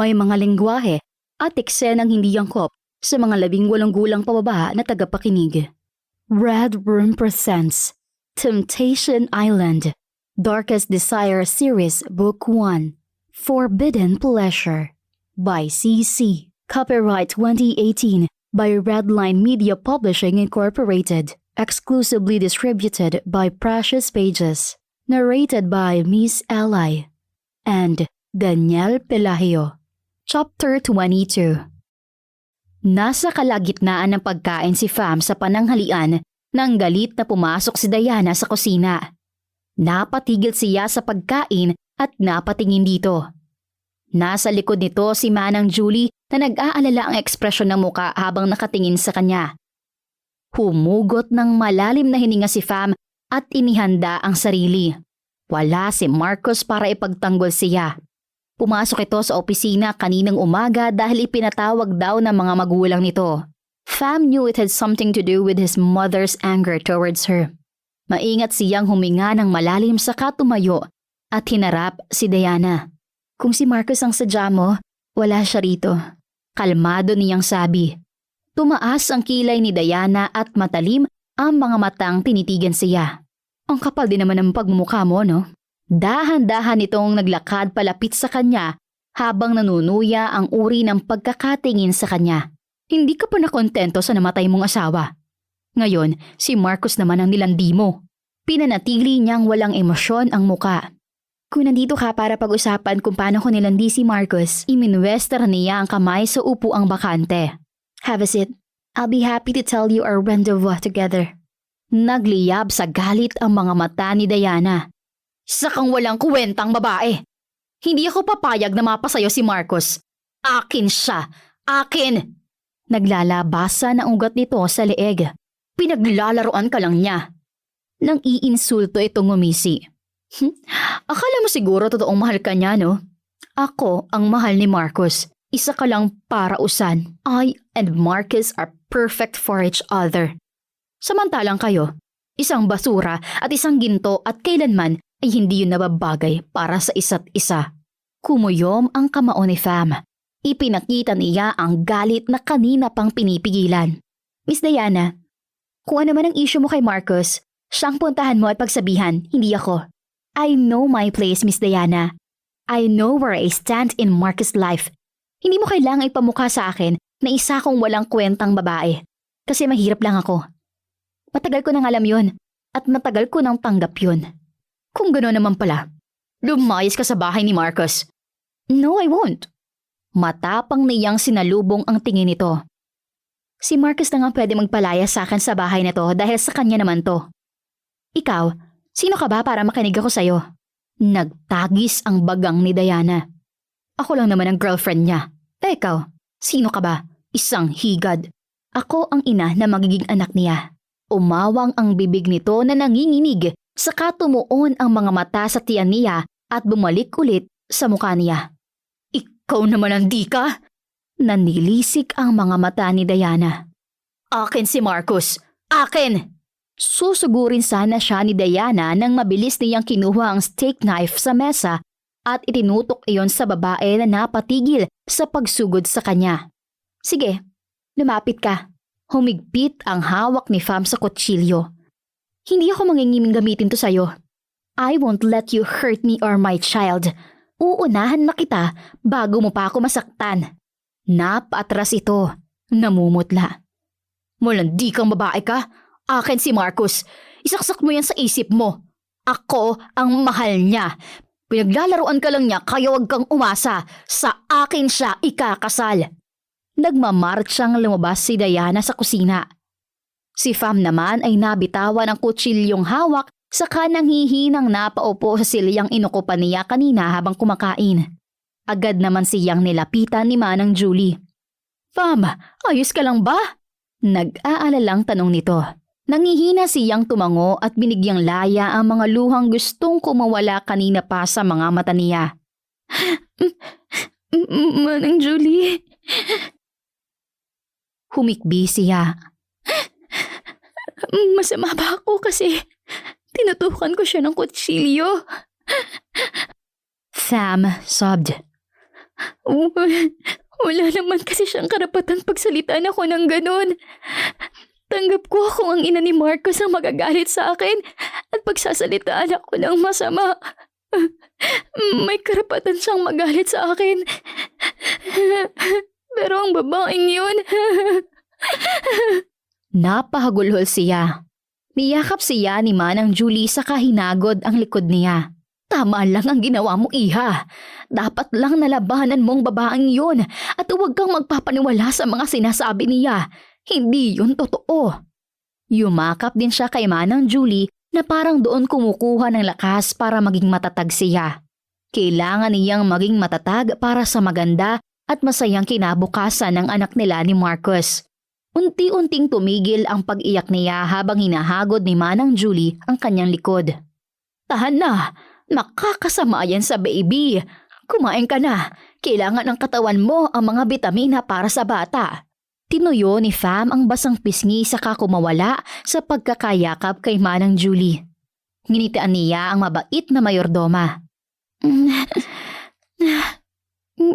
May mga lengguwahe at eksenang hindi angkop sa mga 18 gulang pababa na tagapakinig. Red Room presents Temptation Island, Darkest Desire Series Book 1, Forbidden Pleasure by CC. Copyright 2018 by Redline Media Publishing Incorporated. Exclusively distributed by Precious Pages. Narrated by Miss Ally and Daniel Pelahio. Chapter 22. Nasa kalagitnaan ng pagkain si Fam sa pananghalian nang galit na pumasok si Diana sa kusina. Napatigil siya sa pagkain at napatingin dito. Nasa likod nito si Manang Julie na nag-aalala ang ekspresyon ng muka habang nakatingin sa kanya. Humugot ng malalim na hininga si Fam at inihanda ang sarili. Wala si Marcos para ipagtanggol siya. Pumasok ito sa opisina kaninang umaga dahil ipinatawag daw ng mga magulang nito. Fam knew it had something to do with his mother's anger towards her. Maingat siyang huminga ng malalim saka tumayo at hinarap si Diana. Kung si Marcos ang sadya mo, wala siya rito. Kalmado niyang sabi. Tumaas ang kilay ni Diana at matalim ang mga matang tinitigan siya. Ang kapal din naman ng pagmumukha mo, no? Dahan-dahan itong naglakad palapit sa kanya habang nanunuya ang uri ng pagkakatingin sa kanya. Hindi ka pa nakontento sa namatay mong asawa. Ngayon, si Marcos naman ang nilandi mo. Pinanatili niyang walang emosyon ang muka. Kung nandito ka para pag-usapan kung paano ko nilandi si Marcos, iminwester niya ang kamay sa upuang bakante. Have a seat. I'll be happy to tell you our rendezvous together. Nagliyab sa galit ang mga mata ni Diana. Isa kang walang kuwentang babae. Hindi ako papayag na mapasayo si Marcos. Akin siya. Akin! Naglalabasa ng ugat nito sa leeg. Pinaglalaroan ka lang niya. Nang iinsulto itong ngumisi. Akala mo siguro totoong mahal ka niya, no? Ako ang mahal ni Marcos. Isa ka lang para usan. I and Marcus are perfect for each other. Samantalang kayo, isang basura at isang ginto at kailanman ay hindi yun nababagay para sa isa't isa. Kumuyom ang kamao ni Fam. Ipinakita niya ang galit na kanina pang pinipigilan. Miss Diana, kung ano man ang issue mo kay Marcos, siyang puntahan mo at pagsabihan, hindi ako. I know my place, Miss Diana. I know where I stand in Marcus' life. Hindi mo kailangang ipamukha sa akin na isa kong walang kwentang babae. Kasi mahirap lang ako. Matagal ko nang alam yun at matagal ko nang tanggap yun. Kung gano'n naman pala, lumayas ka sa bahay ni Marcos. No, I won't. Matapang niyang sinalubong ang tingin nito. Si Marcos na nga pwede magpalaya sa akin sa bahay na to dahil sa kanya naman to. Ikaw, sino ka ba para makinig ako sa'yo? Nagtagis ang bagang ni Diana. Ako lang naman ang girlfriend niya. Ikaw, sino ka ba? Isang higad. Ako ang ina na magiging anak niya. Umawang ang bibig nito na nanginginig, saka tumuon ang mga mata sa tiyan niya at bumalik ulit sa mukha niya. Ikaw naman ang di ka? Nanilisik ang mga mata ni Diana. Akin si Marcos! Akin! Susugurin sana siya ni Diana nang mabilis niyang kinuha ang steak knife sa mesa at itinutok iyon sa babae na napatigil sa pagsugod sa kanya. Sige, lumapit ka. Humigpit ang hawak ni Fam sa kutsilyo. Hindi ako mangingiming gamitin to sa'yo. I won't let you hurt me or my child. Uunahan na kita bago mo pa ako masaktan. Napatras ito. Namumutla. Malandi kang babae ka? Akin si Marcos. Isaksak mo yan sa isip mo. Ako ang mahal niya. Pinaglalaroan ka lang niya kaya wag kang umasa. Sa akin siya ikakasal. Nagmamartsyang lumabas si Diana sa kusina. Si Fam naman ay nabitawan ang kutsilyong hawak saka nanghihinang napaupo sa silyang inukupan niya kanina habang kumakain. Agad naman siyang nilapitan ni Manang Julie. Fam, ayos ka lang ba? Nag-aalalang tanong nito. Nangihina siyang tumango at binigyang laya ang mga luhang gustong kumawala kanina pa sa mga mata niya. Manang Julie. Humikbi siya. Masama ba ako kasi tinutukan ko siya ng kutsilyo? Sam sobbed. Wala naman kasi siyang karapatang pagsalitaan ako ng ganun. Tanggap ko kung ang ina ni Marcos ang magagalit sa akin at pagsasalitaan ako ng masama. May karapatan siyang magalit sa akin. Pero ang babaeng yun... Napahagulhol siya. Niyakap siya ni Manang Julie sa kahinagod ang likod niya. Tama lang ang ginawa mo, iha. Dapat lang nalabanan mong babaeng yun at huwag kang magpapaniwala sa mga sinasabi niya. Hindi yun totoo. Yumakap din siya kay Manang Julie na parang doon kumukuha ng lakas para maging matatag siya. Kailangan niyang maging matatag para sa maganda at masayang kinabukasan ng anak nila ni Marcos. Unti-unting tumigil ang pag-iyak niya habang hinahagod ni Manang Julie ang kanyang likod. Tahan na! Nakakasama yan sa baby! Kumain ka na! Kailangan ng katawan mo ang mga bitamina para sa bata! Tinuyo ni Fam ang basang pisngi saka kumawala sa pagkakayakap kay Manang Julie. Nginitian niya ang mabait na mayordoma.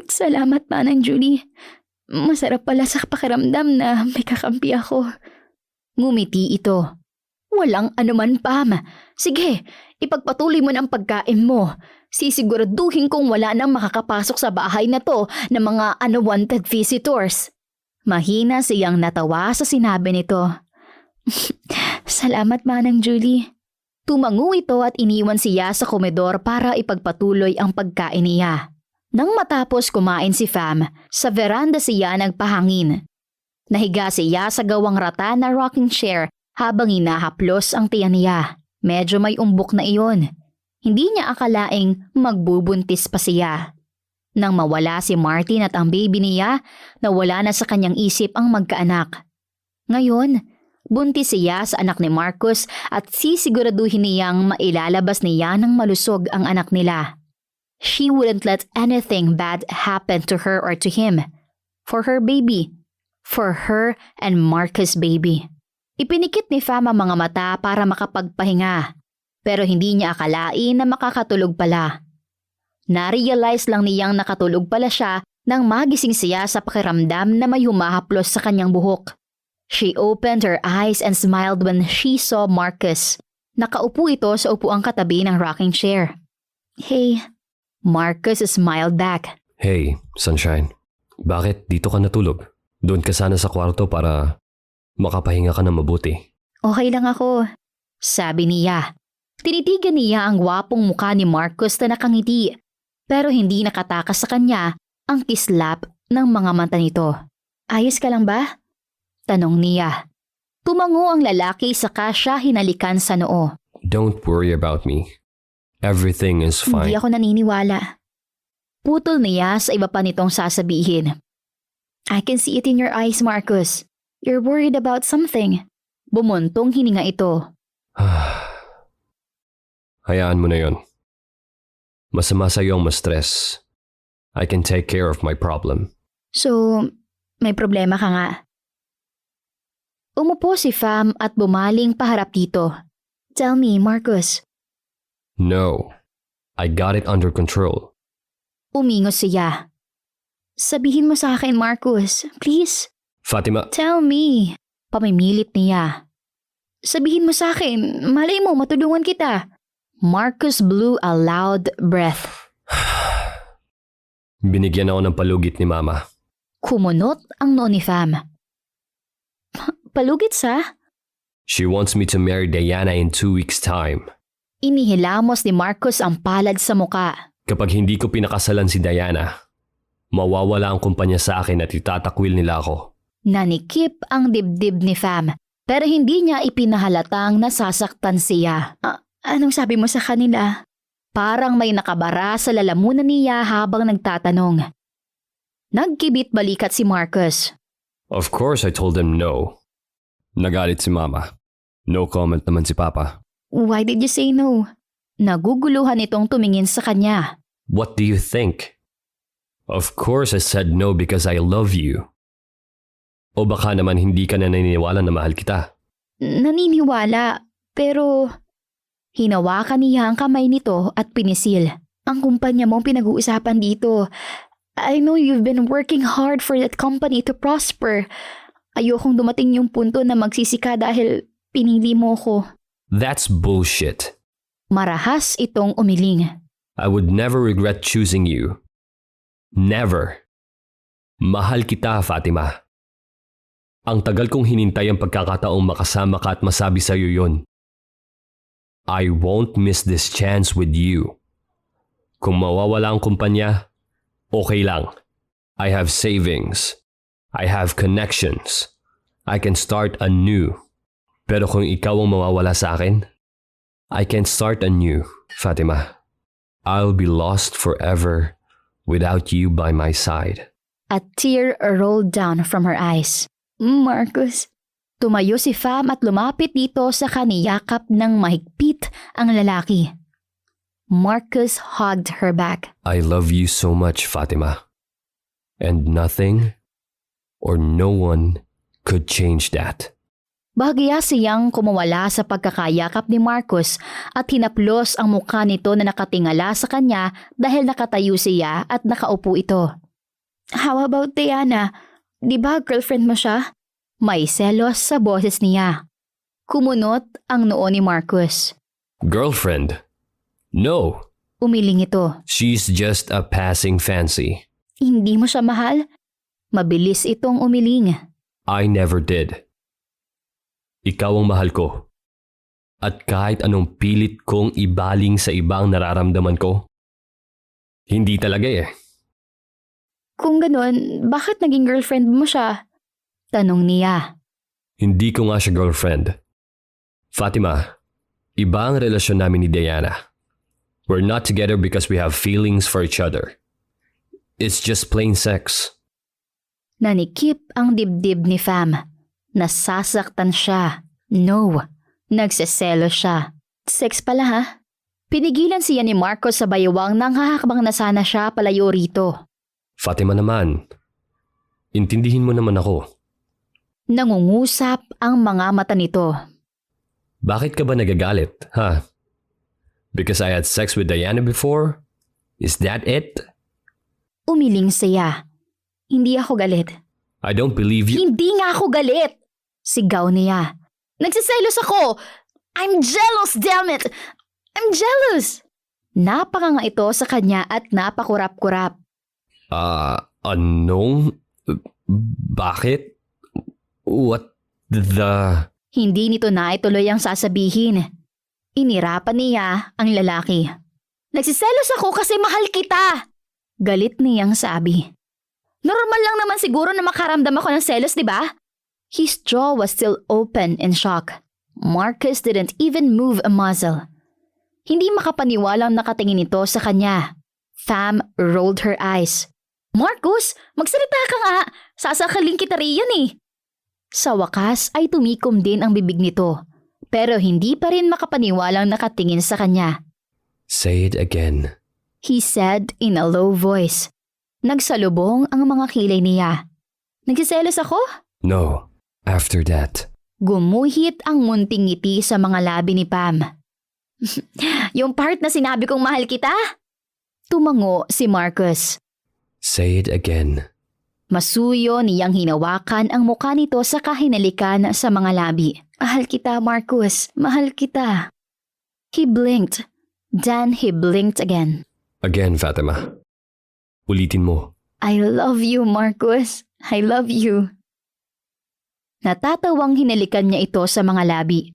Salamat, Manang Julie. Masarap pala sa pakiramdam na may kakampi ako. Ngumiti ito. Walang anuman, Pam. Sige, ipagpatuloy mo ng pagkain mo. Sisiguraduhin kong wala nang makakapasok sa bahay na to ng mga unwanted visitors. Mahina siyang natawa sa sinabi nito. Salamat, Manang Julie. Tumango ito at iniwan siya sa komedor para ipagpatuloy ang pagkain niya. Nang matapos kumain si Fam, sa veranda siya nagpahangin. Nahiga siya sa gawang rata na rocking chair habang hinahaplos ang tiyan niya. Medyo may umbok na iyon. Hindi niya akalaing magbubuntis pa siya. Nang mawala si Martin at ang baby niya, nawala na sa kanyang isip ang magkaanak. Ngayon, buntis siya sa anak ni Marcos at sisiguraduhin niyang mailalabas niya ng malusog ang anak nila. She wouldn't let anything bad happen to her or to him. For her baby. For her and Marcus' baby. Ipinikit ni Fam ang mga mata para makapagpahinga. Pero hindi niya akalain na makakatulog pala. Na-realize lang niyang nakatulog pala siya nang magising siya sa pakiramdam na may humahaplos sa kanyang buhok. She opened her eyes and smiled when she saw Marcus. Nakaupo ito sa upuang katabi ng rocking chair. Hey. Marcus smiled back. Hey, Sunshine. Bakit dito ka natulog? Doon ka sana sa kwarto para makapahinga ka na mabuti. Okay lang ako, sabi niya. Tinitigan niya ang gwapong mukha ni Marcus na nakangiti, pero hindi nakatakas sa kanya ang kislap ng mga mata nito. Ayos ka lang ba? Tanong niya. Tumango ang lalaki saka siya hinalikan sa noo. Don't worry about me. Everything is fine. Hindi ako naniniwala. Putol niya sa iba pa nitong sasabihin. I can see it in your eyes, Marcus. You're worried about something. Bumuntong hininga ito. Hayaan mo na yon. Masama sa'yo ang ma-stress. I can take care of my problem. So, may problema ka nga. Umupo si Fam at bumaling paharap dito. Tell me, Marcus. No. I got it under control. Umingos siya. Sabihin mo sa akin, Marcus. Please. Fatima. Tell me. Pamimilit niya. Sabihin mo sa akin. Malay mo, matulungan kita. Marcus blew a loud breath. Binigyan ako ng palugit ni Mama. Kumunot ang noo ni Fam. Palugit sa? She wants me to marry Diana in 2 weeks' time. Inihilamos ni Marcus ang palad sa muka. Kapag hindi ko pinakasalan si Diana, mawawala ang kumpanya sa akin at itatakwil nila ako. Nanikip ang dibdib ni Fam, pero hindi niya ipinahalatang nasasaktan siya. Anong sabi mo sa kanila? Parang may nakabara sa lalamunan niya habang nagtatanong. Nagkibit balikat si Marcus. Of course I told them no. Nagalit si Mama. No comment naman si Papa. Why did you say no? Naguguluhan itong tumingin sa kanya. What do you think? Of course I said no because I love you. O baka naman hindi ka na naniniwala na mahal kita. Naniniwala, pero... Hinawakan niya ang kamay nito at pinisil. Ang kumpanya mong pinag-uusapan dito, I know you've been working hard for that company to prosper. Ayokong dumating yung punto na magsisika dahil pinili mo ko. That's bullshit. Marahas itong umiling. I would never regret choosing you. Never. Mahal kita, Fatima. Ang tagal kong hinintay ang pagkakataong makasama ka at masabi sa'yo yun. I won't miss this chance with you. Kung mawawala ang kumpanya, okay lang. I have savings. I have connections. I can start anew. Pero kung ikaw ang mawawala sa akin, I can start anew, Fatima. I'll be lost forever without you by my side. A tear rolled down from her eyes. Marcus. Tumayo si Fam at lumapit dito sa kaniyakap ng mahigpit ang lalaki. Marcus hugged her back. I love you so much, Fatima. And nothing or no one could change that. Bahagya siyang kumawala sa pagkakayakap ni Marcus at hinaplos ang mukha nito na nakatingala sa kanya dahil nakatayo siya at nakaupo ito. How about Diana? Di ba girlfriend mo siya? May selos sa boses niya. Kumunot ang noo ni Marcus. Girlfriend? No. Umiling ito. She's just a passing fancy. Hindi mo siya mahal? Mabilis itong umiling. I never did. Ikaw ang mahal ko. At kahit anong pilit kong ibaling sa ibang nararamdaman ko, hindi talaga eh. Kung ganun, bakit naging girlfriend mo siya? Tanong niya. Hindi ko nga siya girlfriend. Fatima, iba ang relasyon namin ni Diana. We're not together because we have feelings for each other. It's just plain sex. Nanikip ang dibdib ni Fam. Nasasaktan siya. No. Nagseselo siya. Sex pala ha? Pinigilan siya ni Marcos sa baywang nang hahakbang na sana siya palayo rito. Fatima naman, intindihin mo naman ako. Nangungusap ang mga mata nito. Bakit ka ba nagagalit, ha? Because I had sex with Diana before? Is that it? Umiling siya. Hindi ako galit. I don't believe you. Hindi nga ako galit! Sigaw niya. Nagsiselos ako! I'm jealous, damn it! I'm jealous! Napakanga ito sa kanya at napakurap-kurap. Anong? Bakit? What the? Hindi nito na ituloy ang sasabihin. Inirapan niya ang lalaki. Nagsiselos ako kasi mahal kita! Galit niyang sabi. Normal lang naman siguro na makaramdam ako ng selos, di ba? His jaw was still open in shock. Marcus didn't even move a muscle. Hindi makapaniwalang nakatingin ito sa kanya. Fam rolled her eyes. Marcus, magsalita ka nga. Sasakalin kita riyan eh. Sa wakas ay tumikom din ang bibig nito. Pero hindi pa rin makapaniwalang nakatingin sa kanya. Say it again. He said in a low voice. Nagsalubong ang mga kilay niya. Nagsiselos ako? No, after that. Gumuhit ang munting ngiti sa mga labi ni Pam. Yung part na sinabi kong mahal kita? Tumango si Marcus. Say it again. Masuyo niyang hinawakan ang mukha nito sa kahinalikan sa mga labi. Mahal kita, Marcus. Mahal kita. He blinked. Then he blinked again. Again, Fatima. Ulitin mo. I love you, Marcus. I love you. Natatawang hinalikan niya ito sa mga labi.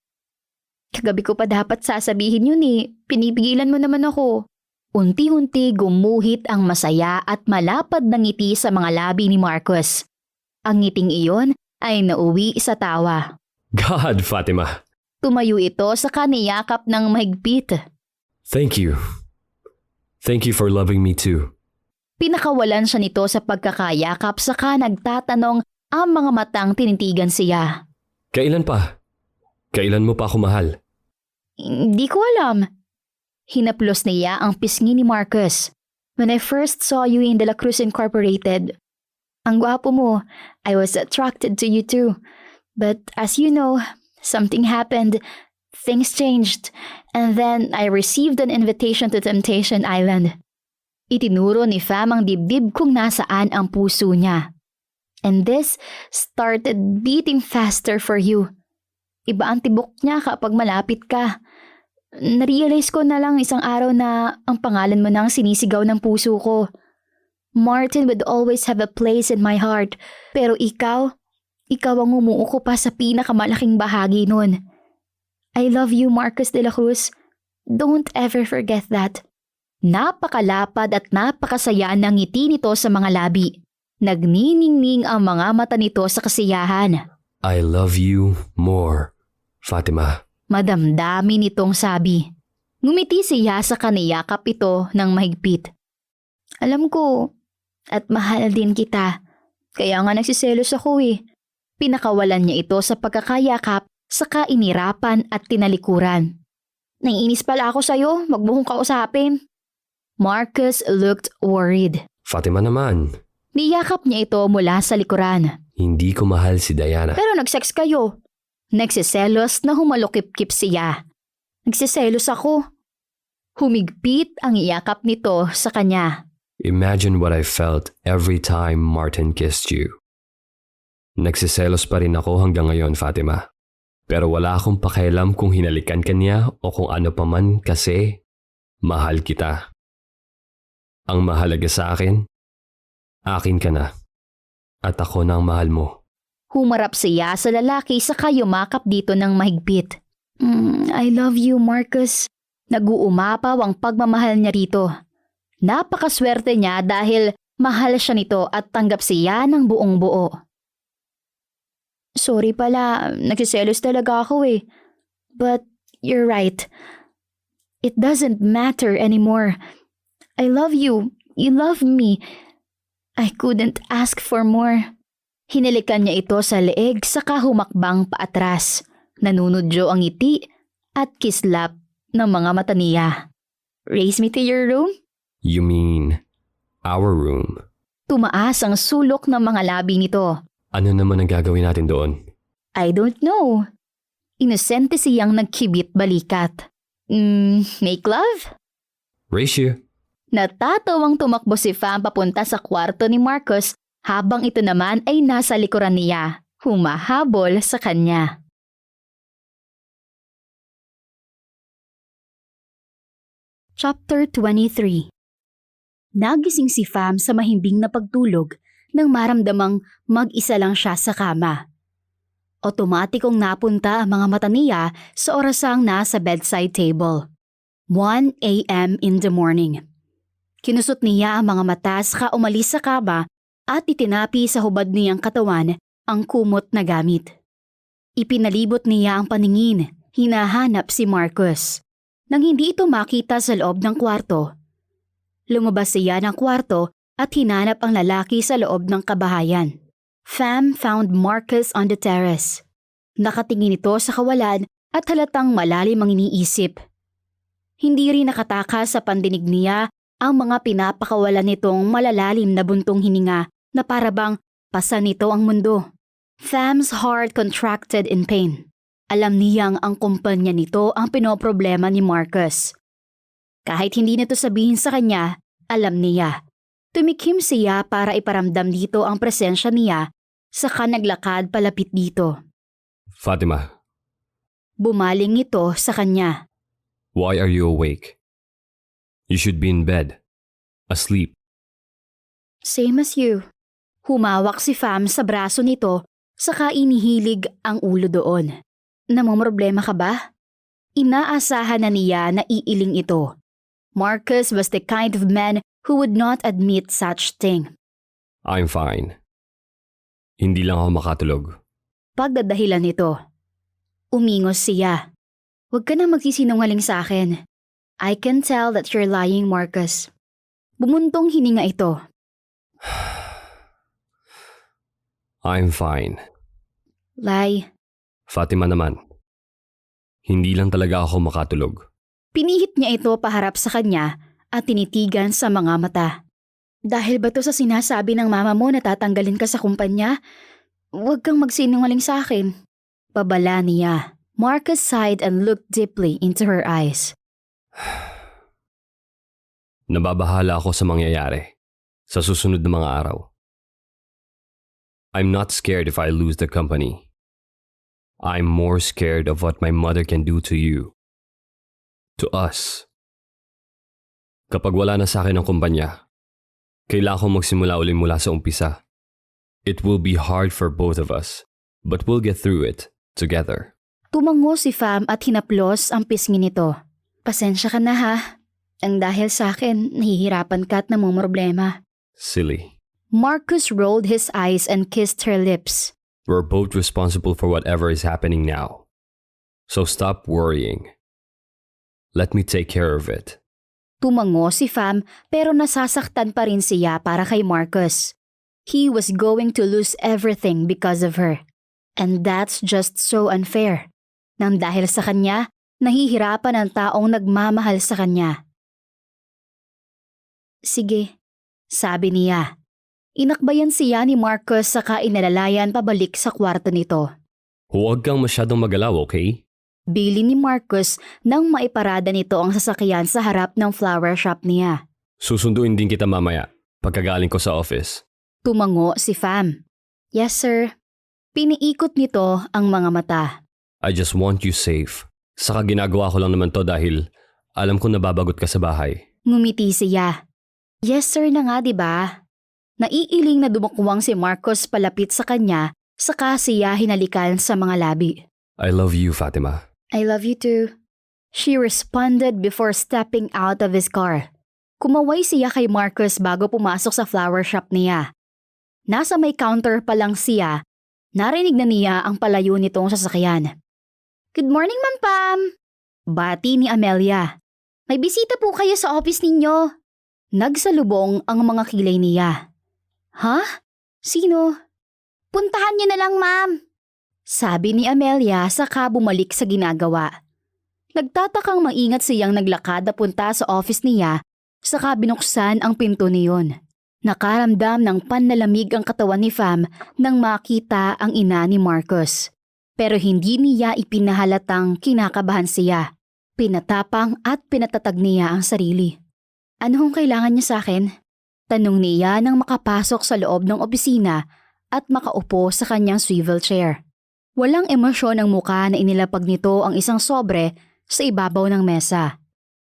Kagabi ko pa dapat sasabihin yun eh. Pinipigilan mo naman ako. Unti-unti gumuhit ang masaya at malapad na ngiti sa mga labi ni Marcus. Ang ngiting iyon ay nauwi sa tawa. God, Fatima. Tumayo ito sa kaniyakap ng mahigpit. Thank you. Thank you for loving me too. Pinakawalan siya nito sa pagkakayakap saka nagtatanong ang mga matang tinitigan siya. Kailan pa? Kailan mo pa ako mahal? Hindi ko alam. Hinaplos niya ang pisngi ni Marcus. When I first saw you in De La Cruz Incorporated, ang gwapo mo, I was attracted to you too. But as you know, something happened. Things changed. And then I received an invitation to Temptation Island. Itinuro ni Fam ang dibdib kung nasaan ang puso niya. And this started beating faster for you. Iba ang tibok niya kapag malapit ka. Narealize ko na lang isang araw na ang pangalan mo na ang sinisigaw ng puso ko. Martin would always have a place in my heart. Pero ikaw ang umuuko pa sa pinakamalaking bahagi nun. I love you, Marcus de la Cruz. Don't ever forget that. Napakalapad at napakasaya ng ngiti nito sa mga labi. Nagniningning ang mga mata nito sa kasiyahan. I love you more, Fatima. Madamdami nitong sabi. Ngumiti siya sa kaniyakap ito ng mahigpit. Alam ko, at mahal din kita. Kaya nga nagsiselos ako eh. Pinakawalan niya ito sa pagkakayakap, saka inirapan at tinalikuran. Naiinis pala ako sa'yo, wag mo kong kausapin. Marcus looked worried. Fatima naman. Niyakap niya ito mula sa likuran. Hindi ko mahal si Diana. Pero nagsex kayo. Nagsiselos na humalukip-kip siya. Nagsiselos ako. Humigpit ang iyakap nito sa kanya. Imagine what I felt every time Martin kissed you. Nagsiselos pa rin ako hanggang ngayon, Fatima. Pero wala akong pakialam kung hinalikan ka niya o kung ano pa man kasi mahal kita. Ang mahalaga sa akin ka na. At ako na ang mahal mo. Humarap siya sa lalaki saka yumakap dito ng mahigpit. I love you, Marcus. Nag-uumapaw ang pagmamahal niya rito. Napakaswerte niya dahil mahal siya nito at tanggap siya ng buong buo. Sorry pala, nagsiselos talaga ako eh. But you're right. It doesn't matter anymore. I love you. You love me. I couldn't ask for more. Hinalikan niya ito sa leeg saka humakbang paatras. Nanunodyo ang ngiti at kislap ng mga mata niya. Raise me to your room? You mean our room? Tumaas ang sulok ng mga labi nito. Ano naman ang gagawin natin doon? I don't know. Inosente siyang nagkibit balikat. Make love? Ratio. Natatawang tumakbo si Fam papunta sa kwarto ni Marcus habang ito naman ay nasa likuran niya, humahabol sa kanya. Chapter 23. Nagising si Fam sa mahimbing na pagtulog nang maramdamang mag-isa lang siya sa kama. Otomatikong napunta ang mga mata niya sa orasang nasa bedside table. 1 a.m. in the morning. Kinusot niya ang mga mata saka umalis sa kama at itinapi sa hubad niyang katawan ang kumot na gamit. Ipinalibot niya ang paningin, hinahanap si Marcus. Nang hindi ito makita sa loob ng kwarto, lumabas siya ng kwarto at hinanap ang lalaki sa loob ng kabahayan. Fam found Marcus on the terrace. Nakatingin ito sa kawalan at halatang malalim ang iniisip. Hindi rin nakataka sa pandinig niya ang mga pinapakawalan nitong malalalim na buntong hininga na parabang pasan nito ang mundo. Fam's heart contracted in pain. Alam niyang ang kumpanya nito ang pinoproblema ni Marcus. Kahit hindi nito sabihin sa kanya, alam niya. Tumikim siya para iparamdam dito ang presensya niya saka naglakad palapit dito. Fatima. Bumaling ito sa kanya. Why are you awake? You should be in bed. Asleep. Same as you. Humawak si Fam sa braso nito saka inihilig ang ulo doon. Namomroblema ka ba? Inaasahan na niya na iiling ito. Marcus was the kind of man who would not admit such thing. I'm fine. Hindi lang ako makatulog. Pagdadahilan nito. Umingos siya. Huwag ka na magsisinungaling sa akin. I can tell that you're lying, Marcus. Bumuntong hininga ito. I'm fine. Lie. Fatima naman. Hindi lang talaga ako makatulog. Pinihit niya ito paharap sa kanya at tinitigan sa mga mata. Dahil ba to sa sinasabi ng mama mo na tatanggalin ka sa kumpanya? Huwag kang magsinungaling sa akin. Pabala niya. Marcus sighed and looked deeply into her eyes. Nababahala ako sa mangyayari sa susunod na mga araw. I'm not scared if I lose the company. I'm more scared of what my mother can do to you. To us. Kapag wala na sa akin ang kumpanya, kailangan kong magsimula ulit mula sa umpisa. It will be hard for both of us, but we'll get through it together. Tumango si Fam at hinaplos ang pisngi nito. Pasensya ka na ha. Ang dahil sa akin, nahihirapan ka at namumroblema. Silly. Marcus rolled his eyes and kissed her lips. We're both responsible for whatever is happening now. So stop worrying. Let me take care of it. Tumango si Fam pero nasasaktan pa rin siya para kay Marcus. He was going to lose everything because of her. And that's just so unfair. Nang dahil sa kanya, nahihirapan ang taong nagmamahal sa kanya. Sige, sabi niya. Inakbayan siya ni Marcus saka inalalayan pabalik sa kwarto nito. Huwag kang masyadong magalaw, okay? Bili ni Marcus nang maiparada nito ang sasakyan sa harap ng flower shop niya. Susunduin din kita mamaya pagkagaling ko sa office. Tumango si Fam. Yes sir. Piniikot nito ang mga mata. I just want you safe. Saka ginagawa ko lang naman to dahil alam ko nababagot ka sa bahay. Ngumiti siya. Yes sir na nga diba? Naiiling na dumukwang si Marcos palapit sa kanya saka siya hinalikan sa mga labi. I love you, Fatima. I love you too. She responded before stepping out of his car. Kumaway siya kay Marcos bago pumasok sa flower shop niya. Nasa may counter pa lang siya, narinig na niya ang palayo nitong sasakyan. Good morning, Ma'am Pam! Bati ni Amelia. May bisita po kayo sa office ninyo. Nagsalubong ang mga kilay niya. Ha? Sino? Puntahan niyo na lang, ma'am. Sabi ni Amelia saka bumalik sa ginagawa. Nagtatakang maingat siyang naglakad na punta sa office niya saka binuksan ang pinto niyon. Nakaramdam ng panlalamig ang katawan ni Fam nang makita ang ina ni Marcus. Pero hindi niya ipinahalatang kinakabahan siya. Pinatapang at pinatatag niya ang sarili. Ano hong kailangan niya sa akin? Tanong niya nang makapasok sa loob ng opisina at makaupo sa kanyang swivel chair. Walang emosyon ang mukha na inilapag nito ang isang sobre sa ibabaw ng mesa.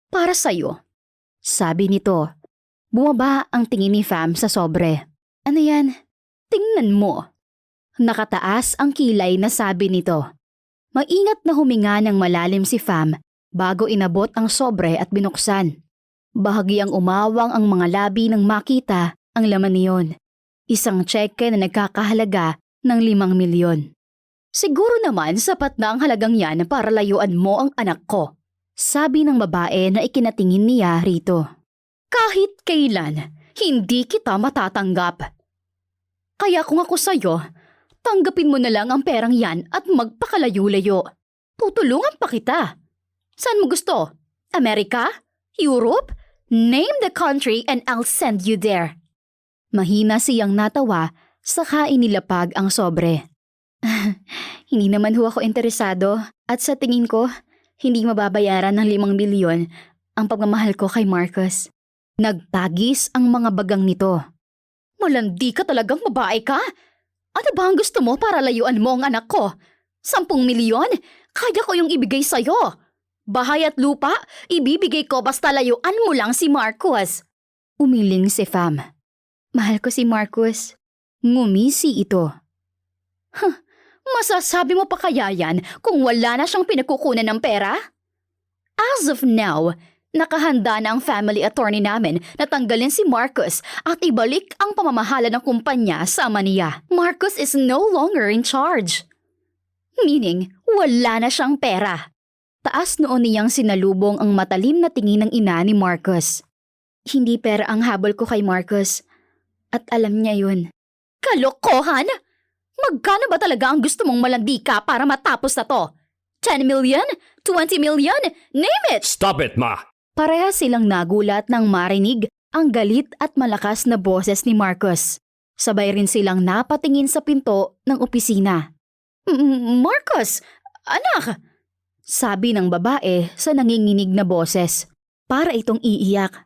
Para sa'yo, sabi nito. Bumaba ang tingin ni Fam sa sobre. Ano yan? Tingnan mo. Nakataas ang kilay na sabi nito. Maingat na huminga ng malalim si Fam bago inabot ang sobre at binuksan. Bahagyang umawang ang mga labi nang makita ang laman niyon. Isang tseke na nagkakahalaga ng 5 milyon. Siguro naman sapat na ang halagang yan para layuan mo ang anak ko. Sabi ng babae na ikinatingin niya rito. Kahit kailan, hindi kita matatanggap. Kaya kung ako sa'yo, tanggapin mo na lang ang perang yan at magpakalayo-layo. Tutulungan pa kita. Saan mo gusto? Amerika? Europe? Name the country and I'll send you there. Mahina siyang natawa saka inilapag ang sobre. Hindi naman ho ako interesado at sa tingin ko, hindi mababayaran ng 5 milyon ang pagmamahal ko kay Marcus. Nagtagis ang mga bagang nito. Malandi ka talagang babae ka? Ano ba ang gusto mo para layuan mo ang anak ko? 10 milyon? Kaya ko yung ibigay sa'yo. Bahay at lupa, ibibigay ko basta layuan mo lang si Marcus. Umiling si Fam. Mahal ko si Marcus. Ngumisi ito. Masasabi mo pa kaya yan kung wala na siyang pinagkukunan ng pera? As of now, nakahanda na ang family attorney namin na tanggalin si Marcus at ibalik ang pamamahala ng kumpanya sa niya. Marcus is no longer in charge. Meaning, wala na siyang pera. Taas noon niyang sinalubong ang matalim na tingin ng ina ni Marcus. Hindi pera ang habol ko kay Marcus. At alam niya yun. Kalokohan? Magkano ba talaga ang gusto mong malandi ka para matapos na to? 10 million? 20 million? Name it! Stop it, Ma! Pareha silang nagulat nang marinig ang galit at malakas na boses ni Marcus. Sabay rin silang napatingin sa pinto ng opisina. Marcus! Anak! Sabi ng babae sa nanginginig na boses. Para itong iiyak.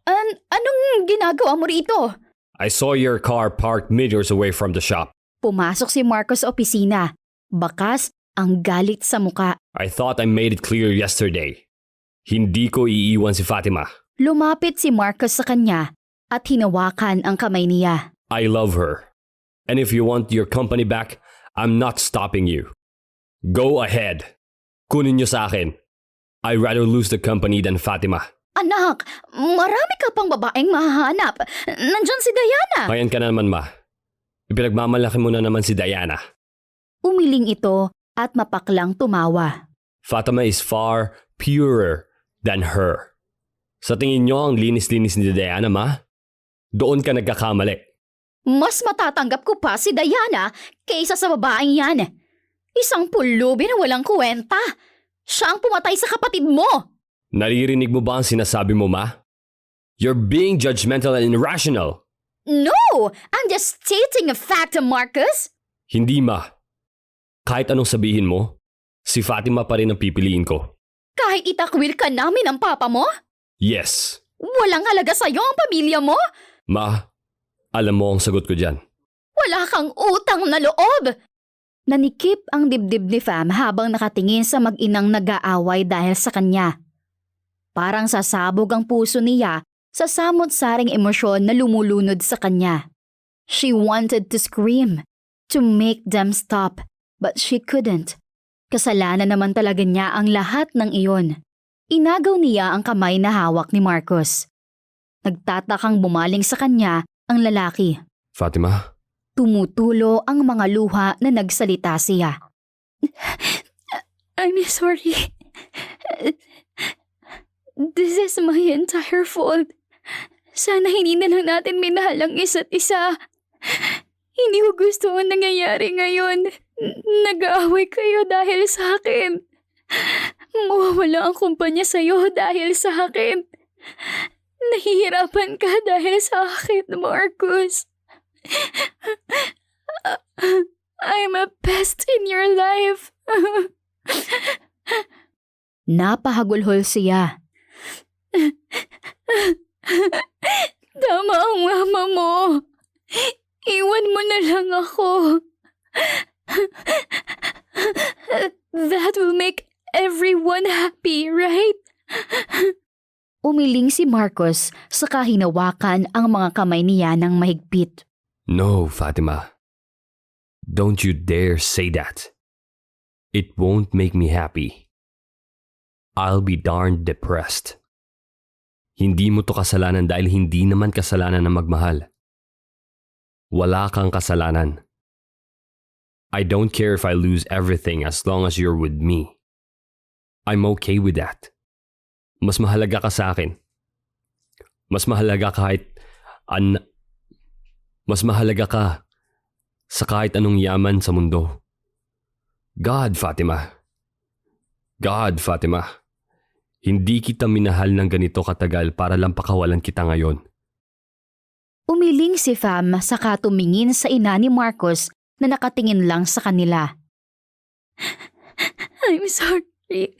Anong ginagawa mo rito? I saw your car parked meters away from the shop. Pumasok si Marcos sa opisina. Bakas ang galit sa muka. I thought I made it clear yesterday. Hindi ko iiwan si Fatima. Lumapit si Marcos sa kanya at hinawakan ang kamay niya. I love her. And if you want your company back, I'm not stopping you. Go ahead. Kunin niyo sa akin. I'd rather lose the company than Fatima. Anak, marami ka pang babaeng mahahanap. Nandyan si Diana. Ayan ka na naman, ma. Ipinagmamalaki mo na naman si Diana. Umiling ito at mapaklang tumawa. Fatima is far purer than her. Sa tingin niyo ang linis-linis ni Diana, ma? Doon ka nagkakamali. Mas matatanggap ko pa si Diana kaysa sa babaeng yan. Isang pulubi na walang kwenta. Siya ang pumatay sa kapatid mo. Naririnig mo ba ang sinasabi mo, ma? You're being judgmental and irrational. No! I'm just stating a fact, Marcus. Hindi, ma. Kahit anong sabihin mo, si Fatima pa rin ang pipiliin ko. Kahit itakwil ka namin ang papa mo? Yes. Walang halaga sa'yo ang pamilya mo? Ma, alam mo ang sagot ko dyan. Wala kang utang na loob! Nanikip ang dibdib ni Fam habang nakatingin sa mag-inang nag-aaway dahil sa kanya. Parang sasabog ang puso niya sa samot-saring emosyon na lumulunod sa kanya. She wanted to scream, to make them stop, but she couldn't. Kasalanan naman talaga niya ang lahat ng iyon. Inagaw niya ang kamay na hawak ni Marcos. Nagtatakang bumaling sa kanya ang lalaki. Fatima? Tumutulo ang mga luha na nagsalita siya. I'm sorry. This is my entire fault. Sana hindi na lang natin minahal ang isa't isa. Hindi ko gusto ang nangyayari ngayon. Nag-aaway kayo dahil sa akin. Mawawala ang kumpanya sa'yo dahil sa akin. Nahihirapan ka dahil sa akin, Marcus. I'm a pest in your life. Napahagulhol siya. Tama ang mama mo. Iwan mo na lang ako. That will make everyone happy, right? Umiling si Marcos saka hinawakan ang mga kamay niya ng mahigpit. No, Fatima. Don't you dare say that. It won't make me happy. I'll be darned depressed. Hindi mo to kasalanan dahil hindi naman kasalanan na magmahal. Wala kang kasalanan. I don't care if I lose everything as long as you're with me. I'm okay with that. Mas mahalaga ka sa akin. Mas mahalaga ka sa kahit anong yaman sa mundo. God, Fatima. Hindi kita minahal ng ganito katagal para lang pakawalan kita ngayon. Umiling si Fam saka tumingin sa ina ni Marcos na nakatingin lang sa kanila. I'm sorry.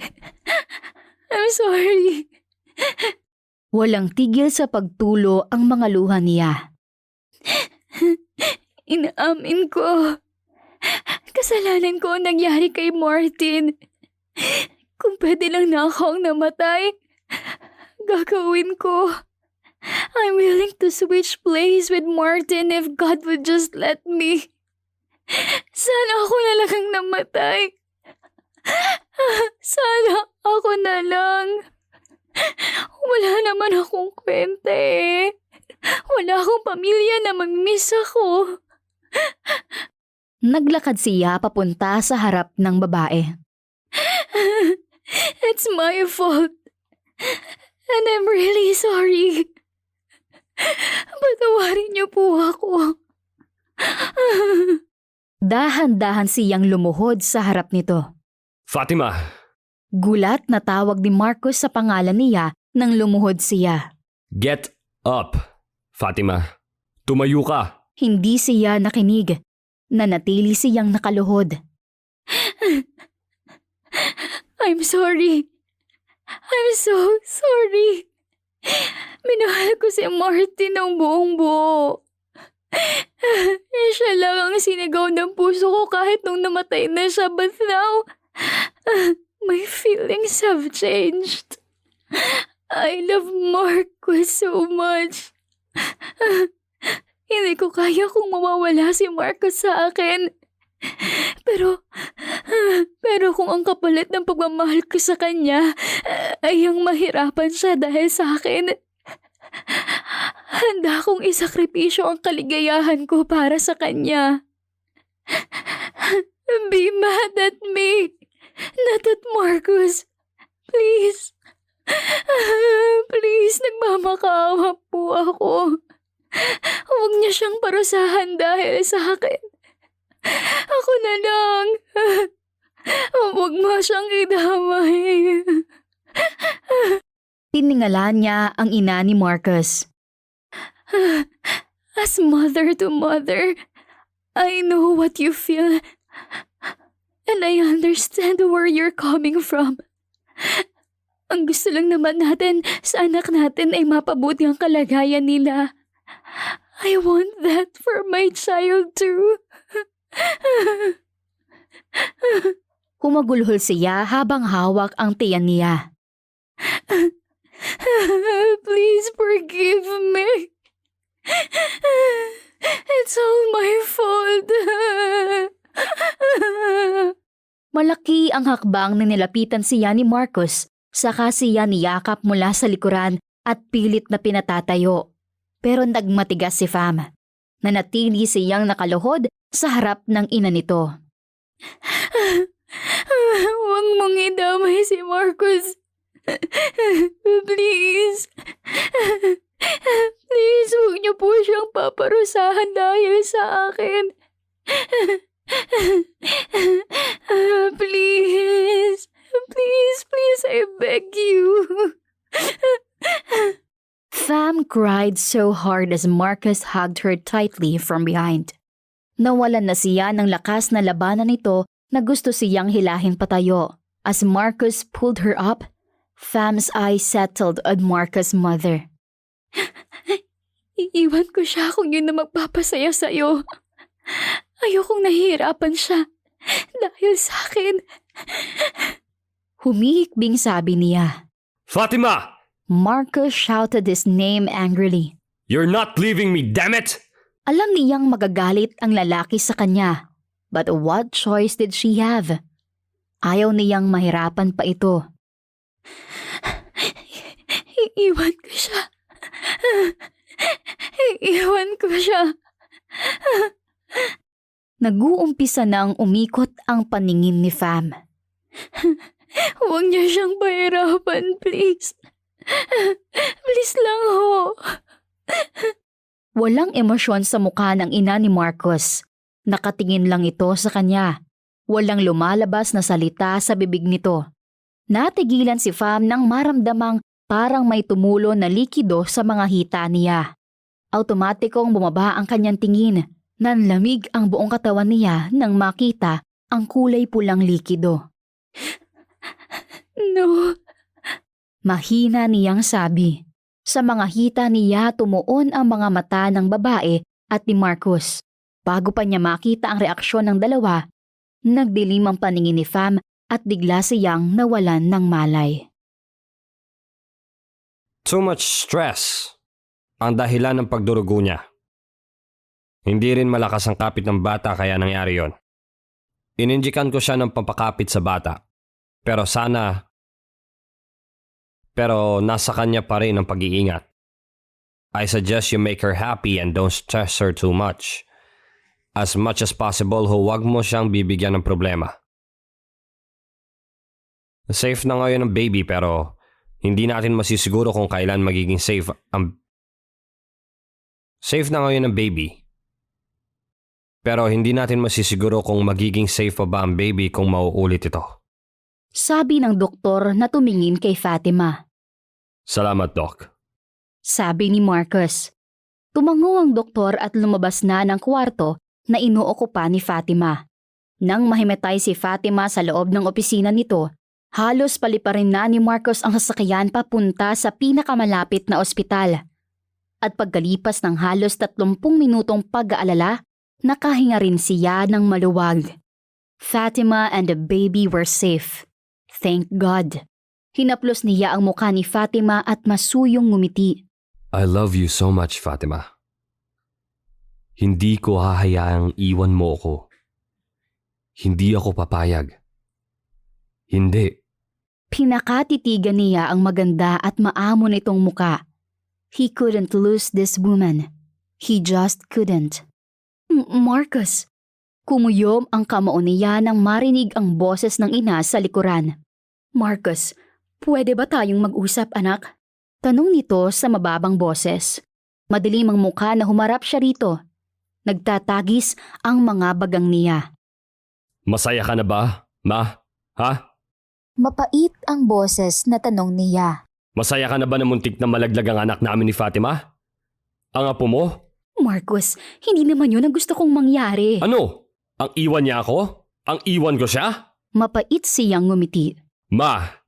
Walang tigil sa pagtulo ang mga luha niya. Inaamin ko. Kasalanan ko ang nangyari kay Martin. Kung pwede lang na akong namatay, gagawin ko. I'm willing to switch place with Martin if God would just let me. Sana ako na lang ang namatay. Sana ako na lang. Wala naman akong kwenta eh. Wala akong pamilya na mag-miss ako. Naglakad siya papunta sa harap ng babae. It's my fault. And I'm really sorry. Patawarin niyo po ako. Dahan-dahan siyang lumuhod sa harap nito. Fatima! Gulat na tawag ni Marcos sa pangalan niya nang lumuhod siya. Get up, Fatima. Tumayo ka. Hindi siya nakinig. Nanatili siyang nakaluhod. I'm sorry. I'm so sorry. Minahal ko si Martin ng buong buo. Siya lang ang sinigaw ng puso ko kahit nung namatay na siya. But now, my feelings have changed. I love Marcus so much. Hindi ko kaya kung mawawala si Marcus sa akin. Pero kung ang kapalit ng pagmamahal ko sa kanya ay ang mahirapan siya dahil sa akin, handa kong isakripisyo ang kaligayahan ko para sa kanya. Be mad at me, not at Marcus. Please. Please, nagmamakaawa po ako. Huwag niya siyang parusahan dahil sa akin. Ako na lang. Huwag mo siyang idamay. Tiningala niya ang ina ni Marcus. As mother to mother, I know what you feel. And I understand where you're coming from. Ang gusto lang naman natin sa anak natin ay mapabuti ang kalagayan nila. I want that for my child too. Humagulhol siya habang hawak ang tiyan niya. Please forgive me. It's all my fault. Malaki ang hakbang na nilapitan siya ni Marcus, saka siya niyakap mula sa likuran at pilit na pinatatayo. Pero nagmatigas si Fam. Nanatili siyang nakaluhod sa harap ng ina nito. Huwag mong idamay si Marcus. Please. Please, huwag niyo po siyang paparusahan dahil sa akin. Please. Please, I beg you. Fam cried so hard as Marcus hugged her tightly from behind. Nawalan na siya ng lakas na labanan nito na gusto siyang hilahin patayo. As Marcus pulled her up, Fam's eyes settled on Marcus' mother. Iiwan ko siya kung yun na magpapasaya sa'yo. Ayokong nahihirapan siya dahil sa akin. Humihikbing sabi niya. Fatima! Marcus shouted his name angrily. You're not leaving me, damn it! Alam niyang magagalit ang lalaki sa kanya. But what choice did she have? Ayaw niyang mahirapan pa ito. Iiwan ko siya. Iiwan ko siya. Nag-uumpisa nang umikot ang paningin ni Fam. Huwag niyo siyang pahirapan, please. Please lang ho. Walang emosyon sa mukha ng ina ni Marcus. Nakatingin lang ito sa kanya. Walang lumalabas na salita sa bibig nito. Natigilan si Fam nang maramdamang parang may tumulo na likido sa mga hita niya. Automatikong bumaba ang kanyang tingin. Nanlamig ang buong katawan niya nang makita ang kulay pulang likido. No. Mahina niyang sabi. Sa mga hita niya tumuon ang mga mata ng babae at ni Marcus. Bago pa niya makita ang reaksyon ng dalawa, nagdilim ang paningin ni Fam at bigla siyang nawalan ng malay. Too much stress ang dahilan ng pagdurugo niya. Hindi rin malakas ang kapit ng bata kaya nangyari yon. Ininjikan ko siya ng pampakapit sa bata. Pero nasa kanya pa rin ang pag-iingat. I suggest you make her happy and don't stress her too much. As much as possible, huwag mo siyang bibigyan ng problema. Safe na ngayon ang baby pero hindi natin masisiguro kung kailan magiging safe ang... Safe na ngayon ang baby. Pero hindi natin masisiguro kung magiging safe pa ba ang baby kung mauulit ito. Sabi ng doktor na tumingin kay Fatima. Salamat, Doc. Sabi ni Marcus. Tumango ang doktor at lumabas na ng kwarto na inuokupa ni Fatima. Nang mahimatay si Fatima sa loob ng opisina nito, Halos paliparin na ni Marcos ang sasakyan papunta sa pinakamalapit na ospital. At pagkalipas ng halos 30 minutong pag-aalala, nakahinga rin siya ng maluwag. Fatima and the baby were safe. Thank God. Hinaplos niya ang mukha ni Fatima at masuyong ngumiti. I love you so much, Fatima. Hindi ko hahayaang iwan mo ako. Hindi ako papayag. Hindi. Pinakatitigan niya ang maganda at maamo nitong muka. He couldn't lose this woman. He just couldn't. Marcus. Kumuyom ang kamao niya nang marinig ang boses ng ina sa likuran. Marcus, pwede ba tayong mag-usap, anak? Tanong nito sa mababang boses. Madilim ang mukha na humarap siya rito. Nagtatagis ang mga bagang niya. Masaya ka na ba, Ma? Ha? Mapait ang boses na tanong niya. Masaya ka na ba na muntik na malaglag ang anak namin ni Fatima? Ang apo mo? Marcus, hindi naman yun ang gusto kong mangyari. Ano? Ang iwan niya ako? Ang iwan ko siya? Mapait siyang ngumiti. Ma,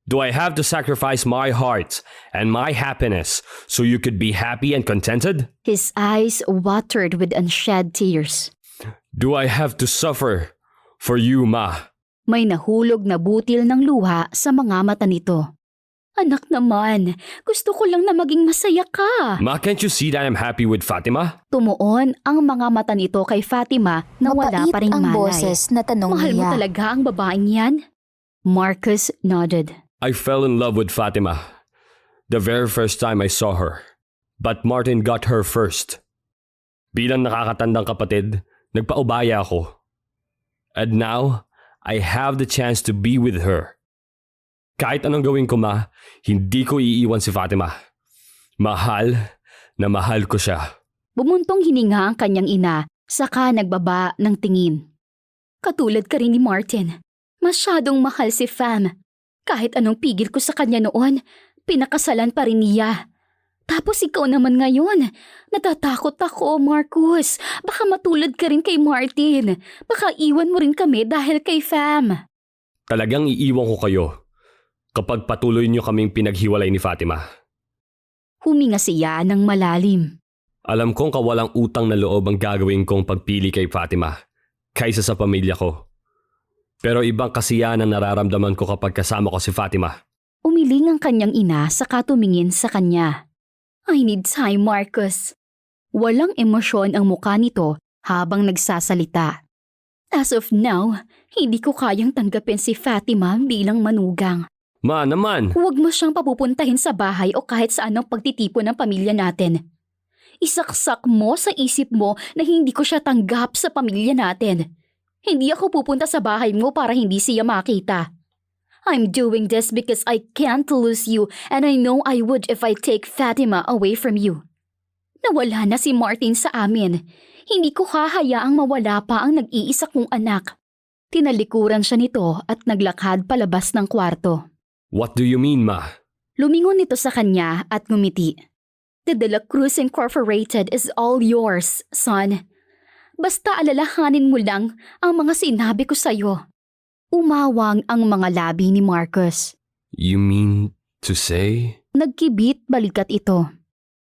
do I have to sacrifice my heart and my happiness so you could be happy and contented? His eyes watered with unshed tears. Do I have to suffer for you, Ma? May nahulog na butil ng luha sa mga mata nito. Anak naman, gusto ko lang na maging masaya ka. Ma, can't you see that I'm happy with Fatima? Tumuon ang mga mata nito kay Fatima na wala pa ring malay. Boses na tanong Mahal mo niya. talaga ang babaeng yan? Marcus nodded. I fell in love with Fatima the very first time I saw her. But Martin got her first. Bilang nakakatandang kapatid, nagpaubaya ako. And now, I have the chance to be with her. Kahit anong gawin ko, Ma, hindi ko iiwan si Fatima. Mahal na mahal ko siya. Bumuntong hininga ang kanyang ina, saka nagbaba ng tingin. Katulad ka rin ni Martin. Masyadong mahal si Fam. Kahit anong pigil ko sa kanya noon, pinakasalan pa rin niya. Tapos ikaw naman ngayon. Natatakot ako, Marcus. Baka matulad ka rin kay Martin. Baka iwan mo rin kami dahil kay Fam. Talagang iiwan ko kayo kapag patuloy niyo kaming pinaghiwalay ni Fatima. Huminga siya ng malalim. Alam kong kawalang utang na loob ang gagawin kong pagpili kay Fatima kaysa sa pamilya ko. Pero ibang kasiyahan ang nararamdaman ko kapag kasama ko si Fatima. Umiling ang kanyang ina saka tumingin sa kanya. I need time, Marcus. Walang emosyon ang mukha nito habang nagsasalita. As of now, hindi ko kayang tanggapin si Fatima bilang manugang. Ma naman! Huwag mo siyang papupuntahin sa bahay o kahit saan ang pagtitipon ng pamilya natin. Isaksak mo sa isip mo na hindi ko siya tanggap sa pamilya natin. Hindi ako pupunta sa bahay mo para hindi siya makita. I'm doing this because I can't lose you and I know I would if I take Fatima away from you. Nawala na si Martin sa amin. Hindi ko hahayaang mawala pa ang nag-iisa kong anak. Tinalikuran siya nito at naglakad palabas ng kwarto. What do you mean, Ma? Lumingon nito sa kanya at ngumiti. The De La Cruz Incorporated is all yours, son. Basta alalahanin mo lang ang mga sinabi ko sa'yo. Umawang ang mga labi ni Marcus. You mean to say? Nagkibit balikat ito.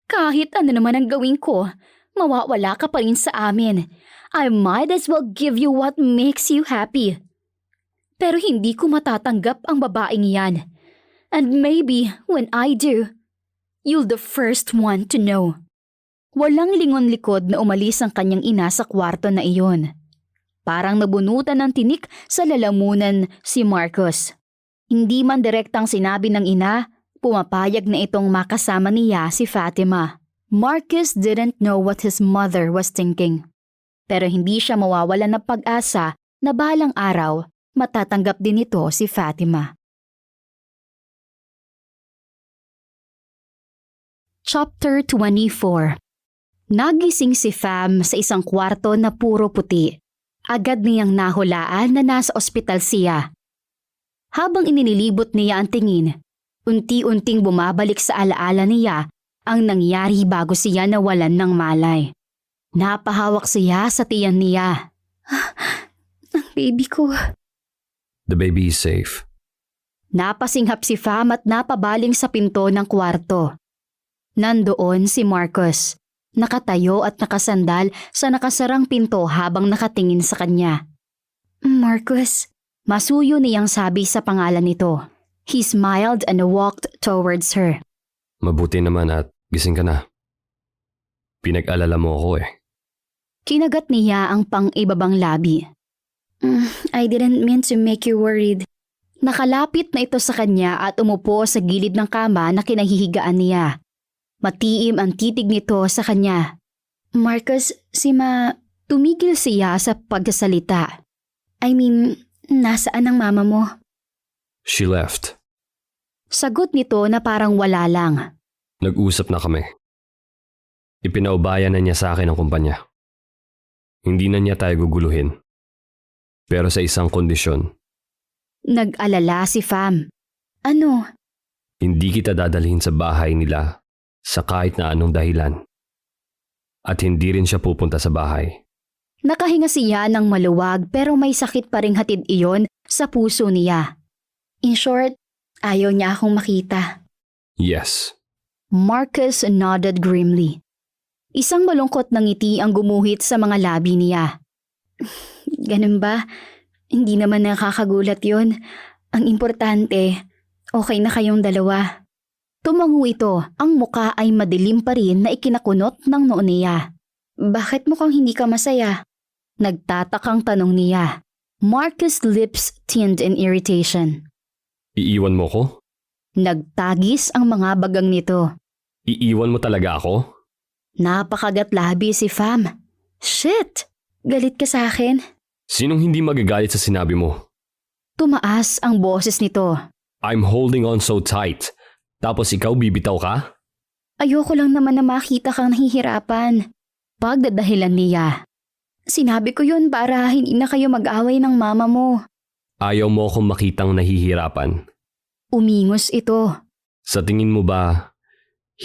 Kahit ano naman ang gawin ko, mawawala ka pa rin sa amin. I might as well give you what makes you happy. Pero hindi ko matatanggap ang babaeng yan. And maybe when I do, you'll the first one to know. Walang lingon-likod na umalis ang kanyang ina sa kwarto na iyon. Parang nabunutan ng tinik sa lalamunan si Marcus. Hindi man direktang sinabi ng ina, pumapayag na itong makasama niya si Fatima. Marcus didn't know what his mother was thinking. Pero hindi siya mawawalan ng pag-asa na balang araw, matatanggap din ito si Fatima. Chapter 24. Nagising si Fam sa isang kwarto na puro puti. Agad niyang nahulaan na nasa ospital siya. Habang ininilibot niya ang tingin, unti-unting bumabalik sa alaala niya ang nangyari bago siya nawalan ng malay. Napahawak siya sa tiyan niya. Ang baby ko. The baby is safe. Napasinghap si Fam at napabaling sa pinto ng kwarto. Nandoon si Marcus, nakatayo at nakasandal sa nakasarang pinto habang nakatingin sa kanya. Marcus, masuyo niyang sabi sa pangalan nito. He smiled and walked towards her. Mabuti naman at gising ka na. Pinag-alala mo ako eh. Kinagat niya ang pang-ibabang labi. I didn't mean to make you worried. Nakalapit na ito sa kanya at umupo sa gilid ng kama na kinahihigaan niya. Matiim ang titig nito sa kanya. Marcus, tumigil siya sa pagsasalita. I mean, nasaan ang mama mo? She left. Sagot nito na parang wala lang. Nag-usap na kami. Ipinaubaya na niya sa akin ang kumpanya. Hindi na niya tayo guguluhin. Pero sa isang kondisyon. Nag-alala si Fam. Ano? Hindi kita dadalhin sa bahay nila sa kahit na anong dahilan. At hindi rin siya pupunta sa bahay. Nakahinga siya ng maluwag pero may sakit pa ring hatid iyon sa puso niya. In short, ayaw niya akong makita. Yes. Marcus nodded grimly. Isang malungkot na ngiti ang gumuhit sa mga labi niya. Ganun ba? Hindi naman nakakagulat yun. Ang importante, okay na kayong dalawa. Tumango ito, ang muka ay madilim pa rin na ikinakunot ng noo niya. Bakit mukhang hindi ka masaya? Nagtatakang tanong niya. Marcus' lips thinned in irritation. Iiwan mo ko? Nagtagis ang mga bagang nito. Iiwan mo talaga ako? Napakagat labi si Fam. Shit! Galit ka sa akin? Sinong hindi magagalit sa sinabi mo? Tumaas ang boses nito. I'm holding on so tight. Tapos ikaw bibitaw ka? Ayoko lang naman na makita kang nahihirapan. Pagdadahilan niya. Sinabi ko yun para hindi na kayo mag-away ng mama mo. Ayaw mo akong makitang nahihirapan. Umingos ito. Sa tingin mo ba,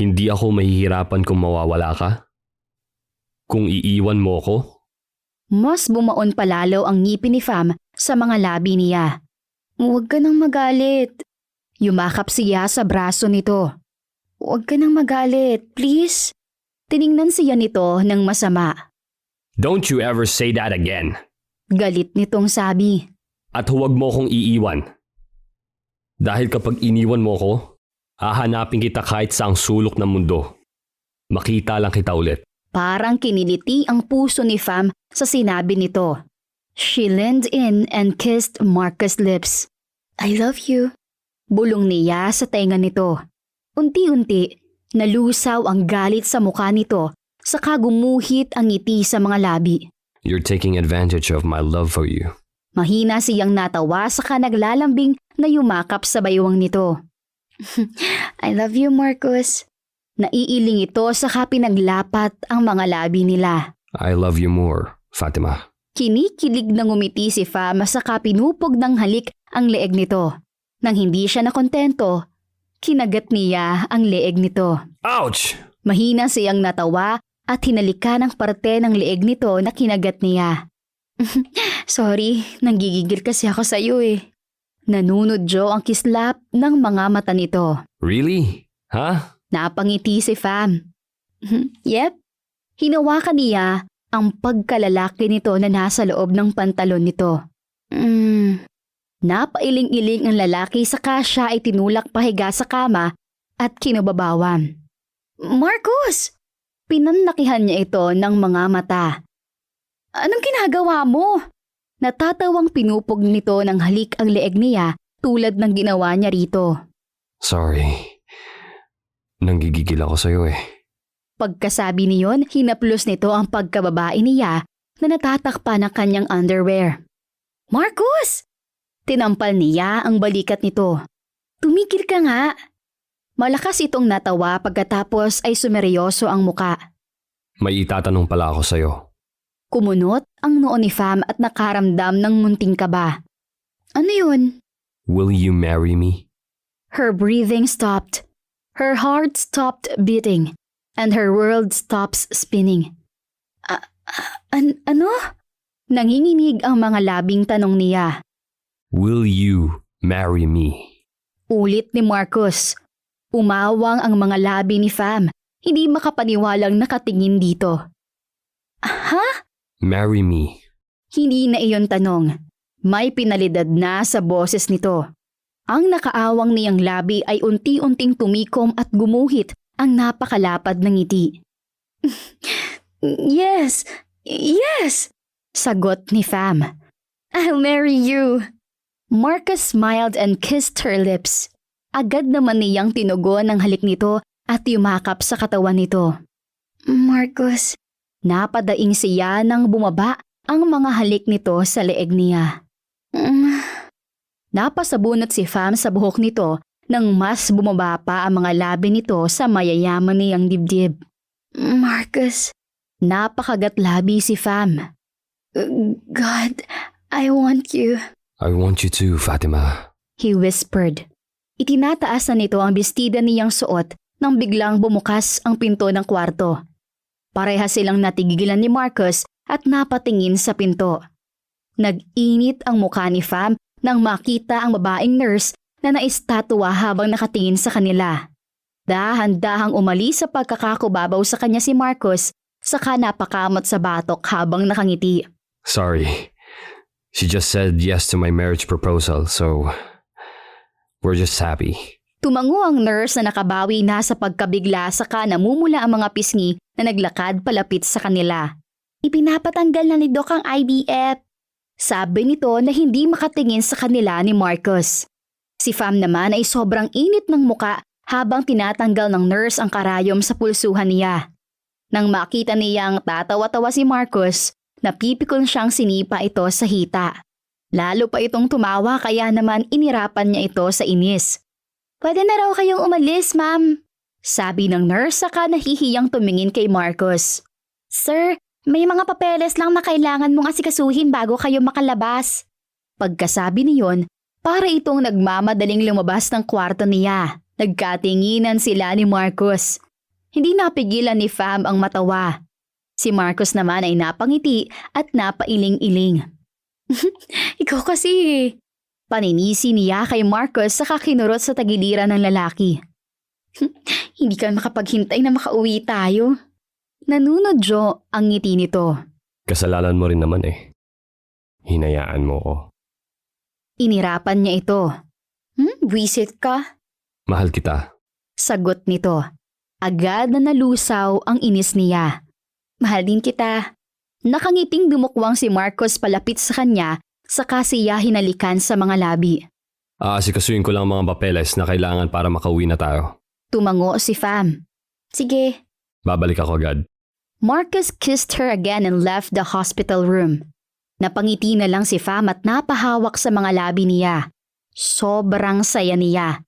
hindi ako mahihirapan kung mawawala ka? Kung iiwan mo ko? Mas bumaon palalo ang ngipin ni Fam sa mga labi niya. Huwag ka nang magalit. Yumakap siya sa braso nito. Huwag ka nang magalit, please. Tiningnan siya nito ng masama. Don't you ever say that again. Galit nitong sabi. At huwag mo kong iiwan. Dahil kapag iniwan mo ko, hahanapin kita kahit sa ang sulok ng mundo. Makita lang kita ulit. Parang kiniliti ang puso ni Fam sa sinabi nito. She leaned in and kissed Marcus' lips. I love you. Bulong niya sa tenga nito. Unti-unti, nalusaw ang galit sa mukha nito saka gumuhit ang ngiti sa mga labi. You're taking advantage of my love for you. Mahina siyang natawa saka naglalambing na yumakap sa baywang nito. I love you, Marcus. Naiiling ito saka pinaglapat ang mga labi nila. I love you more, Fatima. Kinikilig na ngumiti si Fam saka pinupog ng halik ang leeg nito. Nang hindi siya nakontento, kinagat niya ang leeg nito. Ouch! Mahina siyang natawa at hinalikan ang parte ng leeg nito na kinagat niya. Sorry, nanggigigil kasi ako sa iyo eh. Nanunodyo ang kislap ng mga mata nito. Really? Huh? Napangiti si Fam. Yep. Hinawakan niya ang pagkalalaki nito na nasa loob ng pantalon nito. Napailing-iling ang lalaki saka siya ay tinulak pahiga sa kama at kinubabawan. Marcus! Pinanlakihan niya ito ng mga mata. Anong ginagawa mo? Natatawang pinupog nito ng halik ang leeg niya tulad ng ginawa niya rito. Sorry. Nanggigigil ako sa'yo eh. Pagkasabi niyon, hinaplos nito ang pagkababae niya na natatakpan ng kanyang underwear. Marcus! Tinampal niya ang balikat nito. Tumigil ka nga. Malakas itong natawa pagkatapos ay sumeryoso ang muka. May itatanong pala ako sa'yo. Kumunot ang noo ni Fam at nakaramdam ng munting kaba. Ano yun? Will you marry me? Her breathing stopped. Her heart stopped beating. And her world stops spinning. Ano? Nanginginig ang mga labing tanong niya. Will you marry me? Ulit ni Marcus. Umawang ang mga labi ni Fam. Hindi makapaniwalang nakatingin dito. Ha? Marry me. Hindi na iyon tanong. May pinalidad na sa boses nito. Ang nakaawang niyang labi ay unti-unting tumikom at gumuhit ang napakalapad ng ngiti. Yes! Yes! Sagot ni Fam. I'll marry you. Marcus smiled and kissed her lips. Agad naman niyang tinugon ang halik nito at yumakap sa katawan nito. Marcus. Napadaing siya nang bumaba ang mga halik nito sa leeg niya. Napasabunot si Fam sa buhok nito nang mas bumaba pa ang mga labi nito sa mayayaman niyang dibdib. Marcus. Napakagat labi si Fam. God, I want you. I want you too, Fatima. He whispered. Itinataas na nito ang bestida niyang suot nang biglang bumukas ang pinto ng kwarto. Pareha silang natigilan ni Marcus at napatingin sa pinto. Nag-init ang mukha ni Fam nang makita ang babaeng nurse na naistatwa habang nakatingin sa kanila. Dahan-dahang umalis sa pagkakakubabaw sa kanya si Marcus, saka napakamot sa batok habang nakangiti. Sorry. She just said yes to my marriage proposal, so we're just happy. Tumango ang nurse na nakabawi na sa pagkabigla, saka namumula ang mga pisngi na naglakad palapit sa kanila. Ipinapatanggal na ni Doc ang IVF. Sabi nito na hindi makatingin sa kanila ni Marcus. Si Fam naman ay sobrang init ng muka habang tinatanggal ng nurse ang karayom sa pulsuhan niya. Nang makita niyang tatawa-tawa si Marcus, napipikon siyang sinipa ito sa hita. Lalo pa itong tumawa kaya naman inirapan niya ito sa inis. Pwede na raw kayong umalis, ma'am. Sabi ng nurse saka nahihiyang tumingin kay Marcus. Sir, may mga papeles lang na kailangan mong asikasuhin bago kayo makalabas. Pagkasabi niyon, para itong nagmamadaling lumabas ng kwarto niya. Nagkatinginan sila ni Marcus. Hindi napigilan ni Fam ang matawa. Si Marcus naman ay napangiti at napailing-iling. Ikaw kasi. Paninisi niya kay Marcus saka kinurot sa tagiliran ng lalaki. Hindi ka makapaghintay na makauwi tayo. Nanunodyo ang ngiti nito. Kasalanan mo rin naman eh. Hinayaan mo ko. Inirapan niya ito. Wisit ka? Mahal kita. Sagot nito. Agad na nalusaw ang inis niya. Mahal din kita. Nakangiting dumukwang si Marcus palapit sa kanya, saka siya hinalikan sa mga labi. Aasikasuhin ko lang ang mga papeles na kailangan para makauwi na tayo. Tumango si Fam. Sige. Babalik ako agad. Marcus kissed her again and left the hospital room. Napangiti na lang si Fam at napahawak sa mga labi niya. Sobrang saya niya.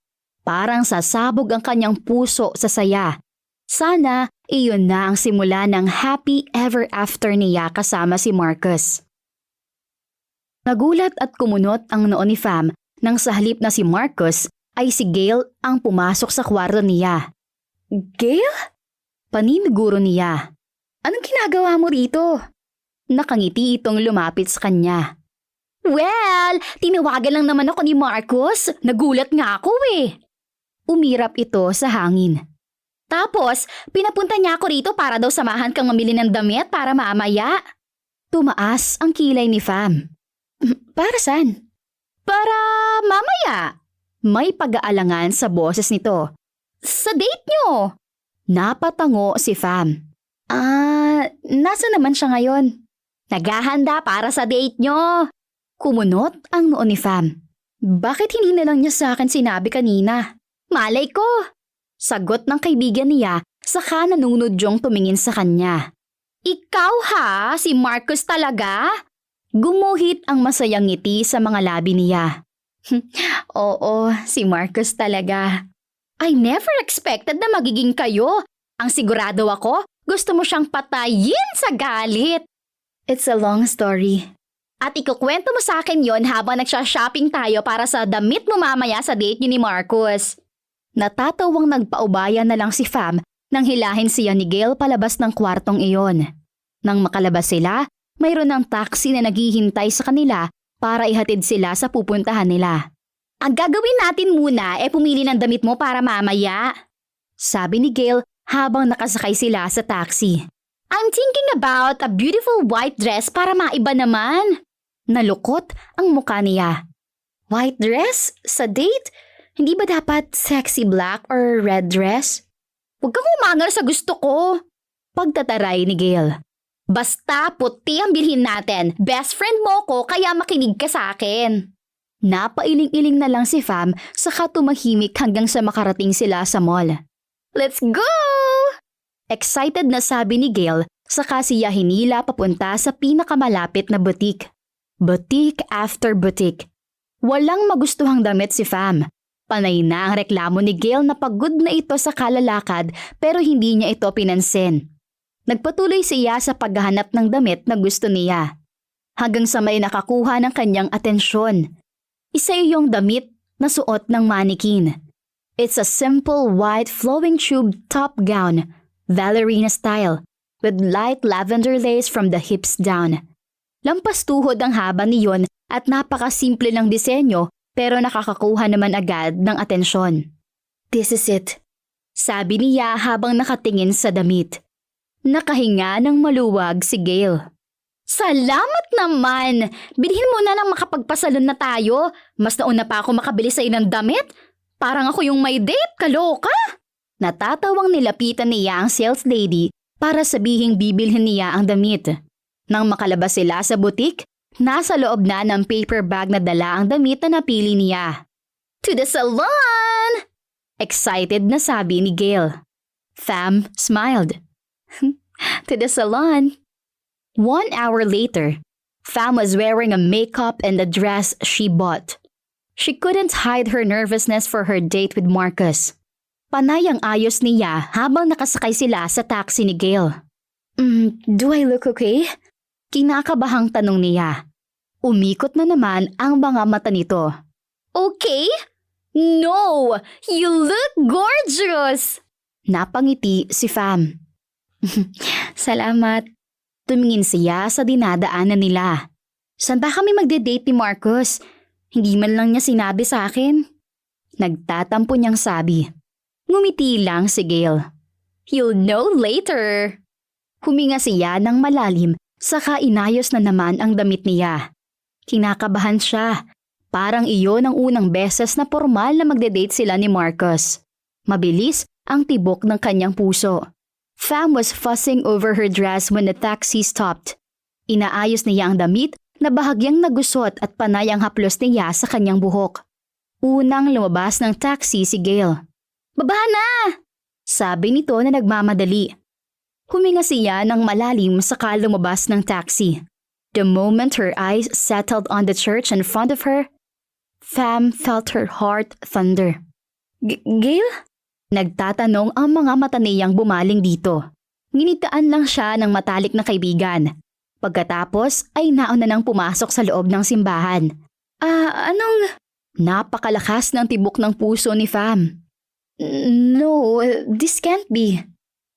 Parang sasabog ang kanyang puso sa saya. Sana iyon na ang simula ng happy ever after niya kasama si Marcus. Nagulat at kumunot ang noo ni Fam nang sa halip na si Marcus ay si Gail ang pumasok sa kwarto niya. Gail? Paniniguro niya. Anong ginagawa mo rito? Nakangiti itong lumapit sa kanya. Well, tinawagan lang naman ako ni Marcus. Nagulat nga ako eh. Umirap ito sa hangin. Tapos, pinapunta niya ako rito para daw samahan kang mamili ng damit para mamaya. Tumaas ang kilay ni Fam. Para saan? Para mamaya. May pag-aalangan sa boses nito. Sa date niyo. Napatango si Fam. Nasa naman siya ngayon? Naghahanda para sa date niyo. Kumunot ang noo ni Fam. Bakit hindi na lang niya sa akin sinabi kanina? Malay ko. Sagot ng kaibigan niya, saka nanunudyong tumingin sa kanya. Ikaw ha? Si Marcus talaga? Gumuhit ang masayang ngiti sa mga labi niya. Oo, si Marcus talaga. I never expected na magiging kayo. Ang sigurado ako, gusto mo siyang patayin sa galit. It's a long story. At ikukwento mo sa akin yon habang nagsha-shopping tayo para sa damit mo mamaya sa date niyo ni Marcus. Natatawang nagpaubaya na lang si Fam nang hilahin siya ni Gail palabas ng kwartong iyon. Nang makalabas sila, mayroon ng taxi na naghihintay sa kanila para ihatid sila sa pupuntahan nila. Ang gagawin natin muna pumili ng damit mo para mamaya. Sabi ni Gail habang nakasakay sila sa taxi. I'm thinking about a beautiful white dress para maiba naman. Nalukot ang mukha niya. White dress? Sa date? Hindi ba dapat sexy black or red dress? Huwag kang umangal sa gusto ko. Pagtataray ni Gail. Basta puti ang bilhin natin. Best friend mo ko kaya makinig ka sa akin. Napailing-iling na lang si Fam saka tumahimik hanggang sa makarating sila sa mall. Let's go! Excited na sabi ni Gail saka siya hinila papunta sa pinakamalapit na boutique. Boutique after boutique. Walang magustuhang damit si Fam. Panay na ang reklamo ni Gail na pagod na ito sa kalalakad pero hindi niya ito pinansin. Nagpatuloy siya sa paghahanap ng damit na gusto niya. Hanggang sa may nakakuha ng kanyang atensyon. Isa yung damit na suot ng mannequin. It's a simple white flowing tube top gown, ballerina style, with light lavender lace from the hips down. Lampas tuhod ang haba niyon at napakasimple ng disenyo pero nakakakuha naman agad ng atensyon. This is it, sabi niya habang nakatingin sa damit. Nakahinga ng maluwag si Gail. Salamat naman! Bilhin mo na lang makapagpasalon na tayo. Mas nauna pa ako makabili sa ng damit. Parang ako yung may date, kaloka! Natatawang nilapitan niya ang sales lady para sabihing bibilhin niya ang damit. Nang makalabas sila sa butik, nasa loob na ng paper bag na dala ang damit na napili niya. To the salon! Excited na sabi ni Gail. Fam smiled. To the salon. 1 hour later, Fam was wearing a makeup and a dress she bought. She couldn't hide her nervousness for her date with Marcus. Panay ang ayos niya habang nakasakay sila sa taxi ni Gail. Do I look okay? Kinakabahang tanong niya. Umikot na naman ang mga mata nito. Okay? No! You look gorgeous! Napangiti si Fam. Salamat. Tumingin siya sa dinadaanan nila. Saan ba kami magde-date ni Marcus? Hindi man lang niya sinabi sa akin. Nagtatampo niyang sabi. Ngumiti lang si Gail. You'll know later. Huminga siya ng malalim saka inayos na naman ang damit niya. Kinakabahan siya. Parang iyon ang unang beses na formal na magde-date sila ni Marcus. Mabilis ang tibok ng kanyang puso. Fam was fussing over her dress when the taxi stopped. Inaayos niya ang damit na bahagyang nagusot at panay ang haplos niya sa kanyang buhok. Unang lumabas ng taxi si Gail. Baba na! Sabi nito na nagmamadali. Huminga siya ng malalim saka lumabas ng taxi. The moment her eyes settled on the church in front of her, Fam felt her heart thunder. Gail? Nagtatanong ang mga mata niyang bumaling dito. Nginitaan lang siya ng matalik na kaibigan. Pagkatapos ay nauna nang pumasok sa loob ng simbahan. Anong? Napakalakas ng tibok ng puso ni Fam. No, this can't be.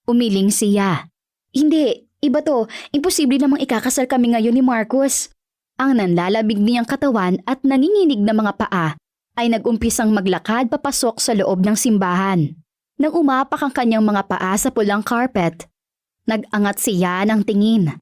Umiling siya. Hindi, iba to. Imposible namang ikakasal kami ngayon ni Marcus. Ang nanlalamig niyang katawan at nanginginig na mga paa ay nag-umpisang maglakad papasok sa loob ng simbahan. Nang umapak ang kanyang mga paa sa pulang carpet, nag-angat siya ng tingin.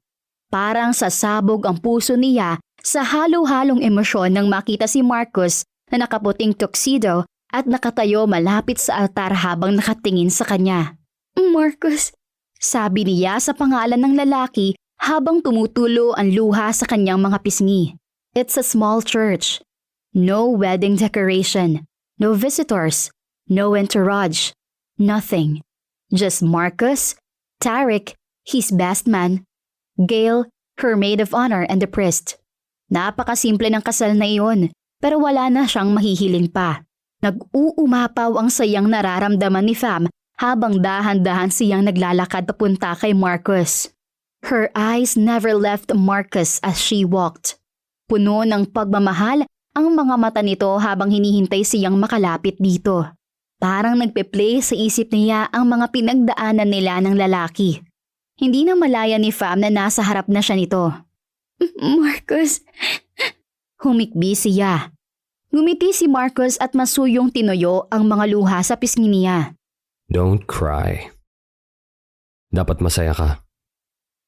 Parang sasabog ang puso niya sa halo-halong emosyon nang makita si Marcus na nakaputing tuxedo at nakatayo malapit sa altar habang nakatingin sa kanya. Marcus, sabi niya sa pangalan ng lalaki habang tumutulo ang luha sa kanyang mga pisngi. It's a small church. No wedding decoration, no visitors, no entourage, nothing. Just Marcus, Tarek, his best man, Gail, her maid of honor and the priest. Napakasimple ng kasal na iyon, pero wala na siyang mahihiling pa. Nag-uumapaw ang sayang nararamdaman ni Fam habang dahan-dahan siyang naglalakad papunta kay Marcus. Her eyes never left Marcus as she walked. Puno ng pagmamahal ang mga mata nito habang hinihintay siyang makalapit dito. Parang nagpe-play sa isip niya ang mga pinagdaanan nila ng lalaki. Hindi na malaya ni Fam na nasa harap na siya nito. Marcus, humikbi siya. Ngumiti si Marcus at masuyong tinuyo ang mga luha sa pisngi niya. Don't cry. Dapat masaya ka.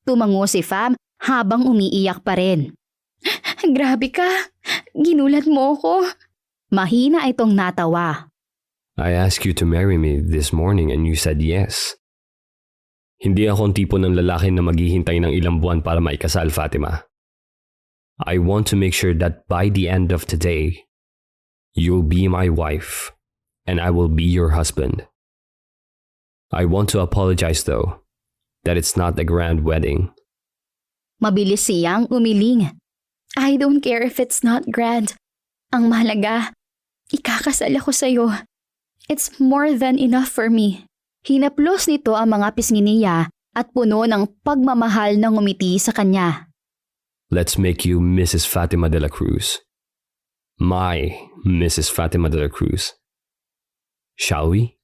Tumango si Fam habang umiiyak pa rin. Grabe ka, ginulat mo ko. Mahina itong natawa. I asked you to marry me this morning and you said yes. Hindi ako ang tipo ng lalaki na maghihintay ng ilang buwan para maikasal, Fatima. I want to make sure that by the end of today, you'll be my wife and I will be your husband. I want to apologize though, that it's not a grand wedding. Mabilis siyang umiling. I don't care if it's not grand. Ang mahalaga, ikakasal ako sa'yo. It's more than enough for me. Hinaplos nito ang mga pisngi niya at puno ng pagmamahal na ngumiti sa kanya. Let's make you Mrs. Fatima de la Cruz. My Mrs. Fatima de la Cruz. Shall we?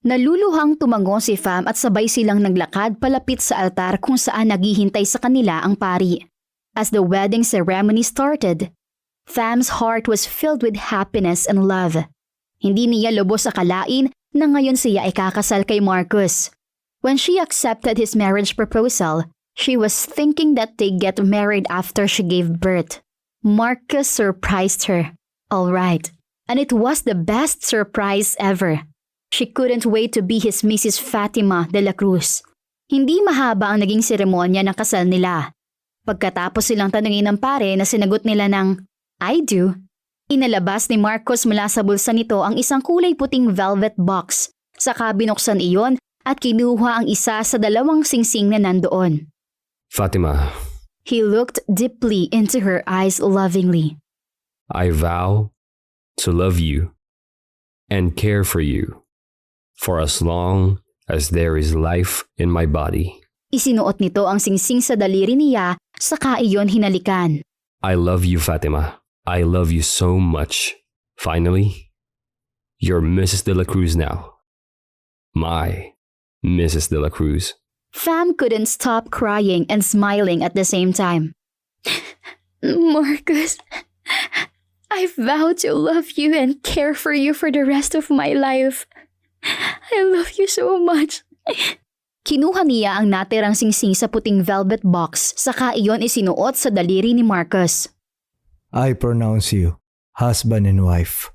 Naluluhang tumango si Fam at sabay silang naglakad palapit sa altar kung saan naghihintay sa kanila ang pari. As the wedding ceremony started, Fam's heart was filled with happiness and love. Hindi niya lubos akalain na ngayon siya ay kakasal kay Marcus. When she accepted his marriage proposal, she was thinking that they get married after she gave birth. Marcus surprised her. All right. And it was the best surprise ever. She couldn't wait to be his Mrs. Fatima de la Cruz. Hindi mahaba ang naging seremonya ng kasal nila. Pagkatapos silang tanungin ng pare na sinagot nila ng, I do, inalabas ni Marcus mula sa bulsa nito ang isang kulay puting velvet box. Saka binuksan iyon at kinuha ang isa sa dalawang singsing na nandoon. Fatima, He looked deeply into her eyes lovingly. I vow to love you and care for you for as long as there is life in my body. Isinuot nito ang singsing sa daliri niya, saka iyon hinalikan. I love you, Fatima. I love you so much. Finally, you're Mrs. de la Cruz now. My Mrs. de la Cruz. Fam couldn't stop crying and smiling at the same time. Marcus, I vow to love you and care for you for the rest of my life. I love you so much. Kinuha niya ang natirang singsing sa puting velvet box, saka iyon isinuot sa daliri ni Marcus. I pronounce you husband and wife.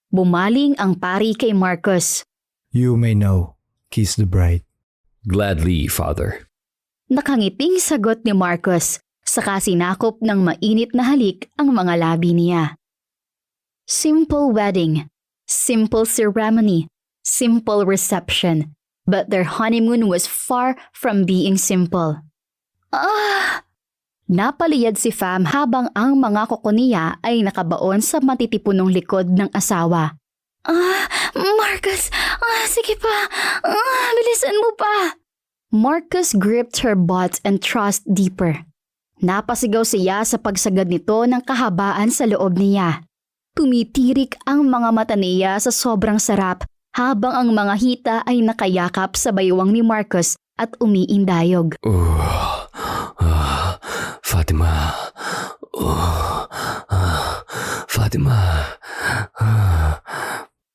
Bumaling ang pari kay Marcus. You may now kiss the bride. Gladly, Father. Nakangiting sagot ni Marcus, saka sinakop ng mainit na halik ang mga labi niya. Simple wedding, simple ceremony, simple reception. But their honeymoon was far from being simple. Napaliyad si Fam habang ang mga kuko niya ay nakabaon sa matitipunong likod ng asawa. Marcus, sige pa, bilisan mo pa. Marcus gripped her butt and thrust deeper. Napasigaw siya sa pagsagad nito ng kahabaan sa loob niya. Tumitirik ang mga mata niya sa sobrang sarap habang ang mga hita ay nakayakap sa baywang ni Marcus at umiindayog. Fatima. Fatima.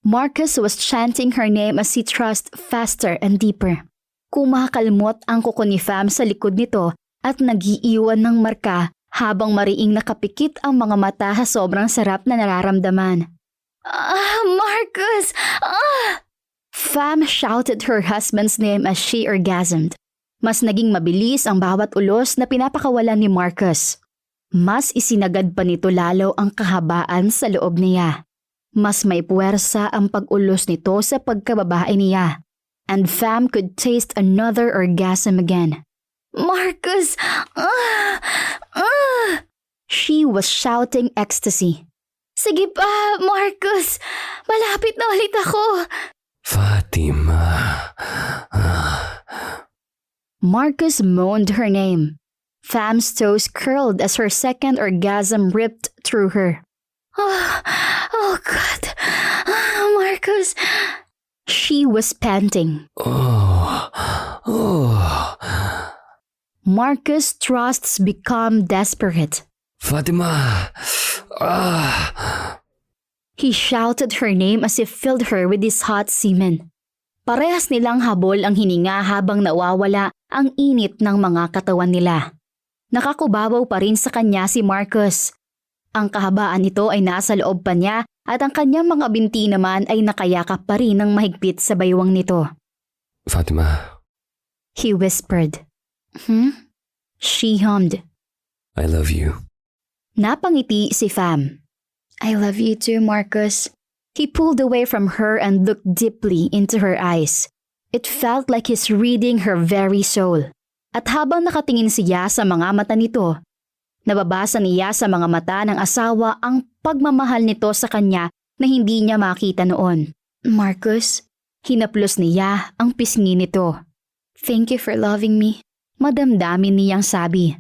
Marcus was chanting her name as he thrust faster and deeper. Kumakalmot ang kuko ni Fam sa likod nito at nagiiwan ng marka habang mariing nakapikit ang mga mata sa sobrang sarap na nararamdaman. Marcus! Fam shouted her husband's name as she orgasmed. Mas naging mabilis ang bawat ulos na pinapakawalan ni Marcus. Mas isinagad pa nito lalo ang kahabaan sa loob niya. Mas may puwersa ang pag-ulos nito sa pagkababae niya. And Fam could taste another orgasm again. Marcus! She was shouting ecstasy. Sige pa, Marcus! Malapit na ulit ako! Fatima. Marcus moaned her name. Fam's toes curled as her second orgasm ripped through her. Oh God! Marcus! She was panting. Marcus' thrusts become desperate. Fatima. He shouted her name as he filled her with his hot semen. Parehas nilang habol ang hininga habang nawawala ang init ng mga katawan nila. Nakakubabaw pa rin sa kanya si Marcus. Ang kahabaan nito ay nasa loob pa niya at ang kanyang mga binti naman ay nakayakap pa rin ng mahigpit sa baywang nito. Fatima, He whispered. She hummed. I love you. Napangiti si Fam. I love you too, Marcus. He pulled away from her and looked deeply into her eyes. It felt like he's reading her very soul. At habang nakatingin siya sa mga mata nito, nababasa niya sa mga mata ng asawa ang pagmamahal nito sa kanya na hindi niya makita noon. Marcus, hinaplos niya ang pisngi nito. Thank you for loving me. Madamdamin niyang sabi.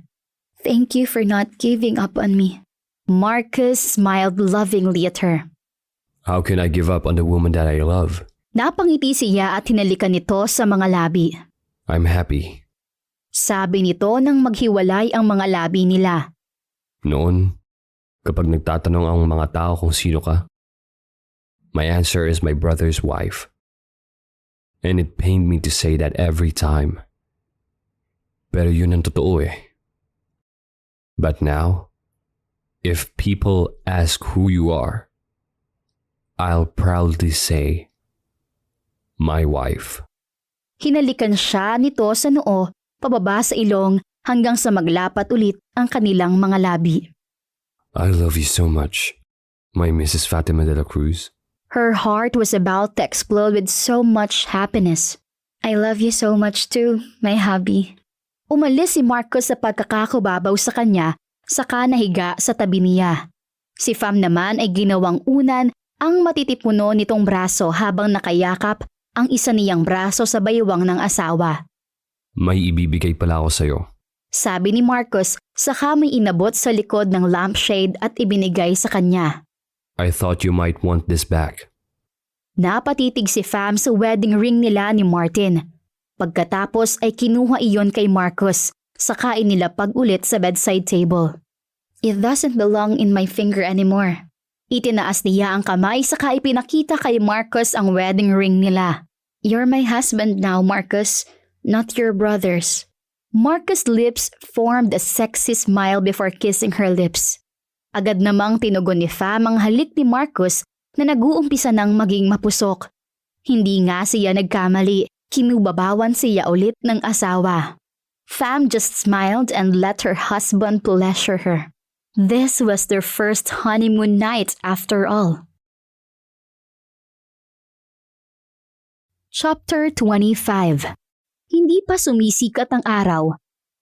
Thank you for not giving up on me. Marcus smiled lovingly at her. How can I give up on the woman that I love? Napangiti siya at hinalikan nito sa mga labi. I'm happy. Sabi nito nang maghiwalay ang mga labi nila. Noon, kapag nagtatanong ang mga tao kung sino ka, my answer is my brother's wife. And it pained me to say that every time. Pero yun ang totoo eh. But now, if people ask who you are, I'll proudly say, my wife. Hinalikan siya nito sa noo, pababa sa ilong hanggang sa maglapat ulit ang kanilang mga labi. I love you so much, my Mrs. Fatima de la Cruz. Her heart was about to explode with so much happiness. I love you so much too, my hubby. Umalis si Marcus sa pagkakakubabaw sa kanya, saka nahiga sa tabi niya. Si Fam naman ay ginawang unan ang matitipuno nitong braso habang nakayakap ang isa niyang braso sa baywang ng asawa. May ibibigay pala ako sa'yo. Sabi ni Marcus, saka may inabot sa likod ng lampshade at ibinigay sa kanya. I thought you might want this back. Napatitig si Fam sa wedding ring nila ni Martin. Pagkatapos ay kinuha iyon kay Marcus, saka inilapag ulit sa bedside table. It doesn't belong in my finger anymore. Itinaas niya ang kamay saka ipinakita kay Marcus ang wedding ring nila. You're my husband now, Marcus, not your brother's. Marcus' lips formed a sexy smile before kissing her lips. Agad namang tinugon ni Fam ang halik ni Marcus na nag-uumpisa ng maging mapusok. Hindi nga siya nagkamali, kinubabawan siya ulit ng asawa. Fam just smiled and let her husband pleasure her. This was their first honeymoon night after all. Chapter 25. Hindi pa sumisikat ang araw.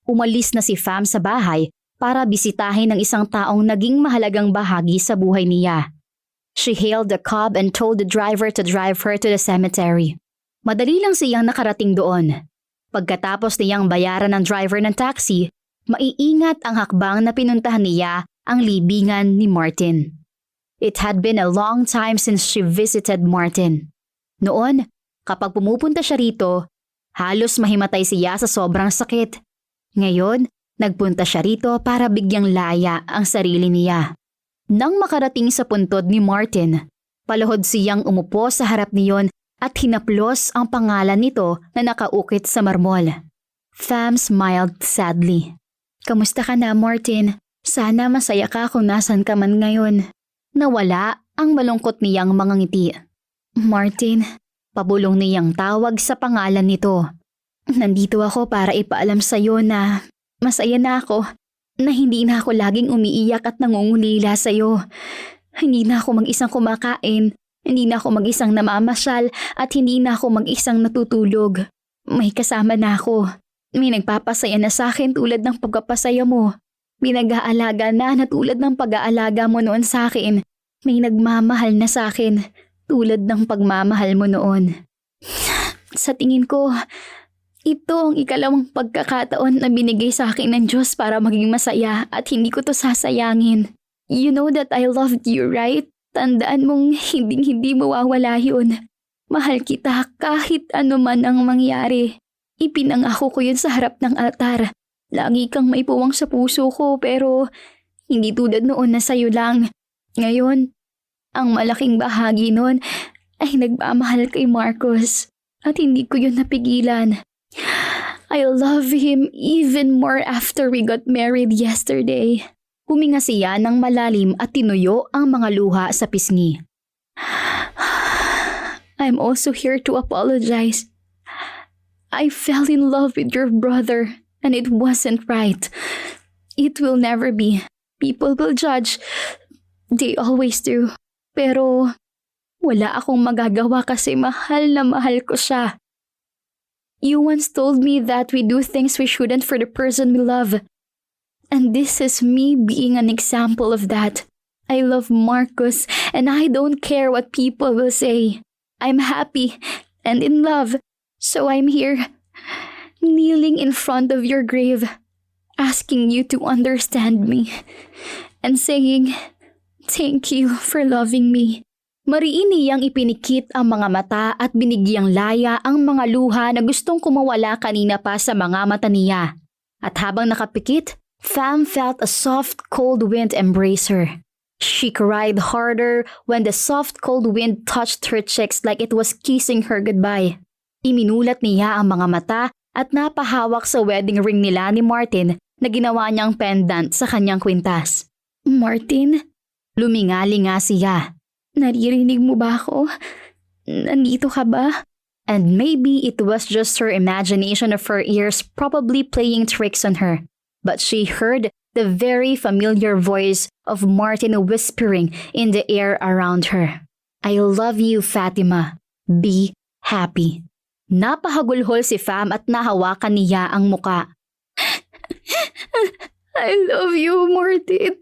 Umalis na si Fam sa bahay para bisitahin ng isang taong naging mahalagang bahagi sa buhay niya. She hailed the cab and told the driver to drive her to the cemetery. Madali lang siyang nakarating doon. Pagkatapos niyang bayaran ng driver ng taxi, maiingat ang hakbang na pinuntahan niya ang libingan ni Martin. It had been a long time since she visited Martin. Noon, kapag pumupunta siya rito, halos mahimatay siya sa sobrang sakit. Ngayon, nagpunta siya rito para bigyang laya ang sarili niya. Nang makarating sa puntod ni Martin, paluhod siyang umupo sa harap niyon at hinaplos ang pangalan nito na nakaukit sa marmol. Fam smiled sadly. Kamusta ka na, Martin? Sana masaya ka kung nasan ka man ngayon. Nawala ang malungkot niyang mga ngiti. Martin, pabulong niyang tawag sa pangalan nito. Nandito ako para ipaalam sa iyo na masaya na ako, na hindi na ako laging umiiyak at nangungulila sa iyo. Hindi na ako mag-isang kumakain, hindi na ako mag-isang namamasyal at hindi na ako mag-isang natutulog. May kasama na ako. May nagpapasaya na sa akin tulad ng pagpapasaya mo. May nag-aalaga na tulad ng pag-aalaga mo noon sa akin. May nagmamahal na sa akin tulad ng pagmamahal mo noon. Sa tingin ko, ito ang ikalawang pagkakataon na binigay sa akin ng Diyos para maging masaya at hindi ko to sasayangin. You know that I loved you, right? Tandaan mong hindi mawawala yun. Mahal kita kahit ano man ang mangyari. Ipinangako ko yun sa harap ng altar. Lagi kang may puwang sa puso ko pero hindi tulad noon na sa'yo lang. Ngayon, Ang malaking bahagi nun ay nagmamahal kay Marcos at hindi ko yun napigilan. I love him even more after we got married yesterday. Huminga siya ng malalim at tinuyo ang mga luha sa pisngi. I'm also here to apologize. I fell in love with your brother and it wasn't right. It will never be. People will judge. They always do. Pero wala akong magagawa kasi mahal na mahal ko siya. You once told me that we do things we shouldn't for the person we love. And this is me being an example of that. I love Marcos and I don't care what people will say. I'm happy and in love. So I'm here, kneeling in front of your grave, asking you to understand me and saying, thank you for loving me. Mariin niyang ipinikit ang mga mata at binigyang laya ang mga luha na gustong kumawala kanina pa sa mga mata niya. At habang nakapikit, Fam felt a soft cold wind embrace her. She cried harder when the soft cold wind touched her cheeks like it was kissing her goodbye. Iminulat niya ang mga mata at napahawak sa wedding ring nila ni Martin na ginawa niyang pendant sa kanyang kwintas. Martin? Lumingali nga siya. Naririnig mo ba ako? Nandito ka ba? And maybe it was just her imagination of her ears probably playing tricks on her. But she heard the very familiar voice of Martin whispering in the air around her. I love you, Fatima. Be happy. Napahagulhol si Fam at nahawakan niya ang muka. I love you, Martin.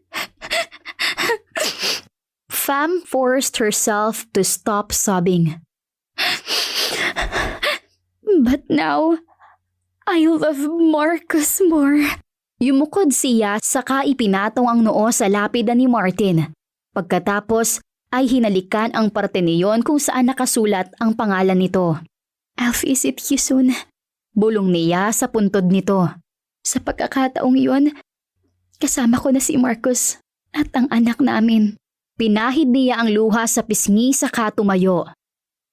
Fam forced herself to stop sobbing. But now, I love Marcos more. Yumukod siya saka ipinatong ang noo sa lapida ni Martin. Pagkatapos ay hinalikan ang parte niyon kung saan nakasulat ang pangalan nito. I'll visit you soon. Bulong niya sa puntod nito. Sa pagkakataong yun, kasama ko na si Marcos at ang anak namin. Pinahid niya ang luha sa pisngi saka tumayo.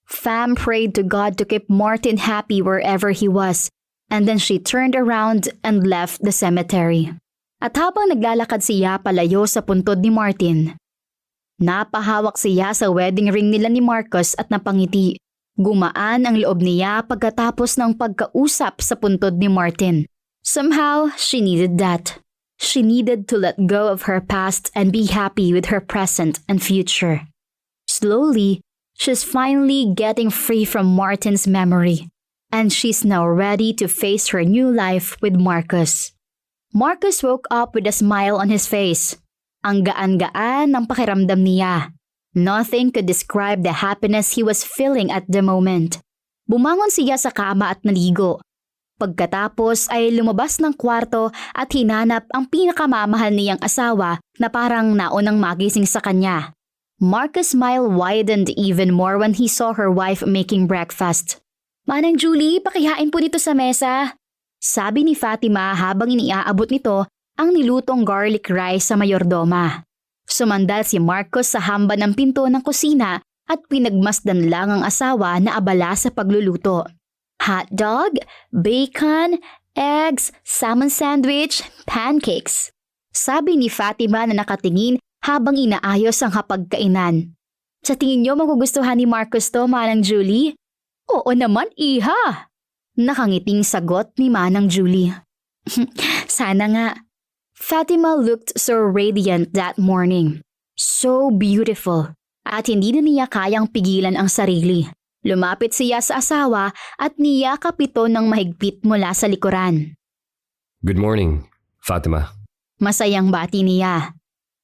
Fam prayed to God to keep Martin happy wherever he was, and then she turned around and left the cemetery. At habang naglalakad siya palayo sa puntod ni Martin, napahawak siya sa wedding ring nila ni Marcos at napangiti. Gumaan ang loob niya pagkatapos ng pagkausap sa puntod ni Martin. Somehow, she needed that. She needed to let go of her past and be happy with her present and future. Slowly, she's finally getting free from Martin's memory, and she's now ready to face her new life with Marcos. Marcos woke up with a smile on his face. Ang gaan-gaan ng pakiramdam niya. Nothing could describe the happiness he was feeling at the moment. Bumangon siya sa kama at naligo. Pagkatapos ay lumabas ng kwarto at hinanap ang pinakamamahal niyang asawa na parang naunang magising sa kanya. Marcos' smile widened even more when he saw her wife making breakfast. Manang Julie, pakihain po dito sa mesa. Sabi ni Fatima habang iniaabot nito ang nilutong garlic rice sa mayordoma. Sumandal si Marcos sa hamba ng pinto ng kusina at pinagmasdan lang ang asawa na abala sa pagluluto. Hotdog, bacon, eggs, salmon sandwich, pancakes. Sabi ni Fatima na nakatingin habang inaayos ang hapagkainan. Sa tingin niyo magugustuhan ni Marcos to, Manang Julie? Oo naman, iha! Nakangiting sagot ni Manang Julie. Sana nga. Fatima looked so radiant that morning. So beautiful. At hindi na niya kayang pigilan ang sarili. Lumapit siya sa asawa at niyakap ito ng mahigpit mula sa likuran. Good morning, Fatima. Masayang bati niya.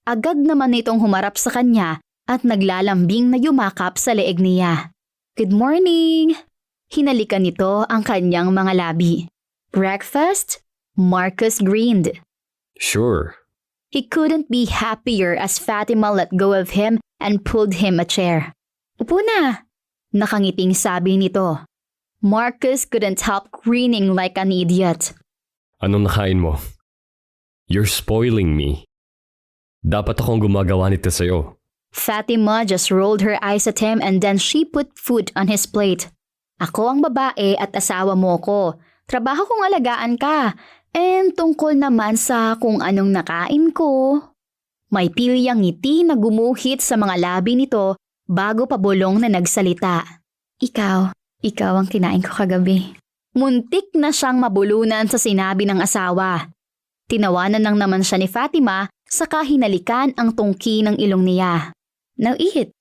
Agad naman itong humarap sa kanya at naglalambing na yumakap sa leeg niya. Good morning! Hinalikan nito ang kanyang mga labi. Breakfast? Marcos grinned. Sure. He couldn't be happier as Fatima let go of him and pulled him a chair. Upo na! Nakangiting sabi nito. Marcos couldn't help grinning like an idiot. Anong nakain mo? You're spoiling me. Dapat akong gumagawa nito sa'yo. Fatima just rolled her eyes at him and then she put food on his plate. Ako ang babae at asawa mo ko. Trabaho kong alagaan ka. And tungkol naman sa kung anong nakain ko. May pilyang ngiti na gumuhit sa mga labi nito bago pabulong na nagsalita. Ikaw ang kinain ko kagabi. Muntik na siyang mabulunan sa sinabi ng asawa. Tinawanan lang naman siya ni Fatima saka hinalikan ang tungki ng ilong niya. Now eat.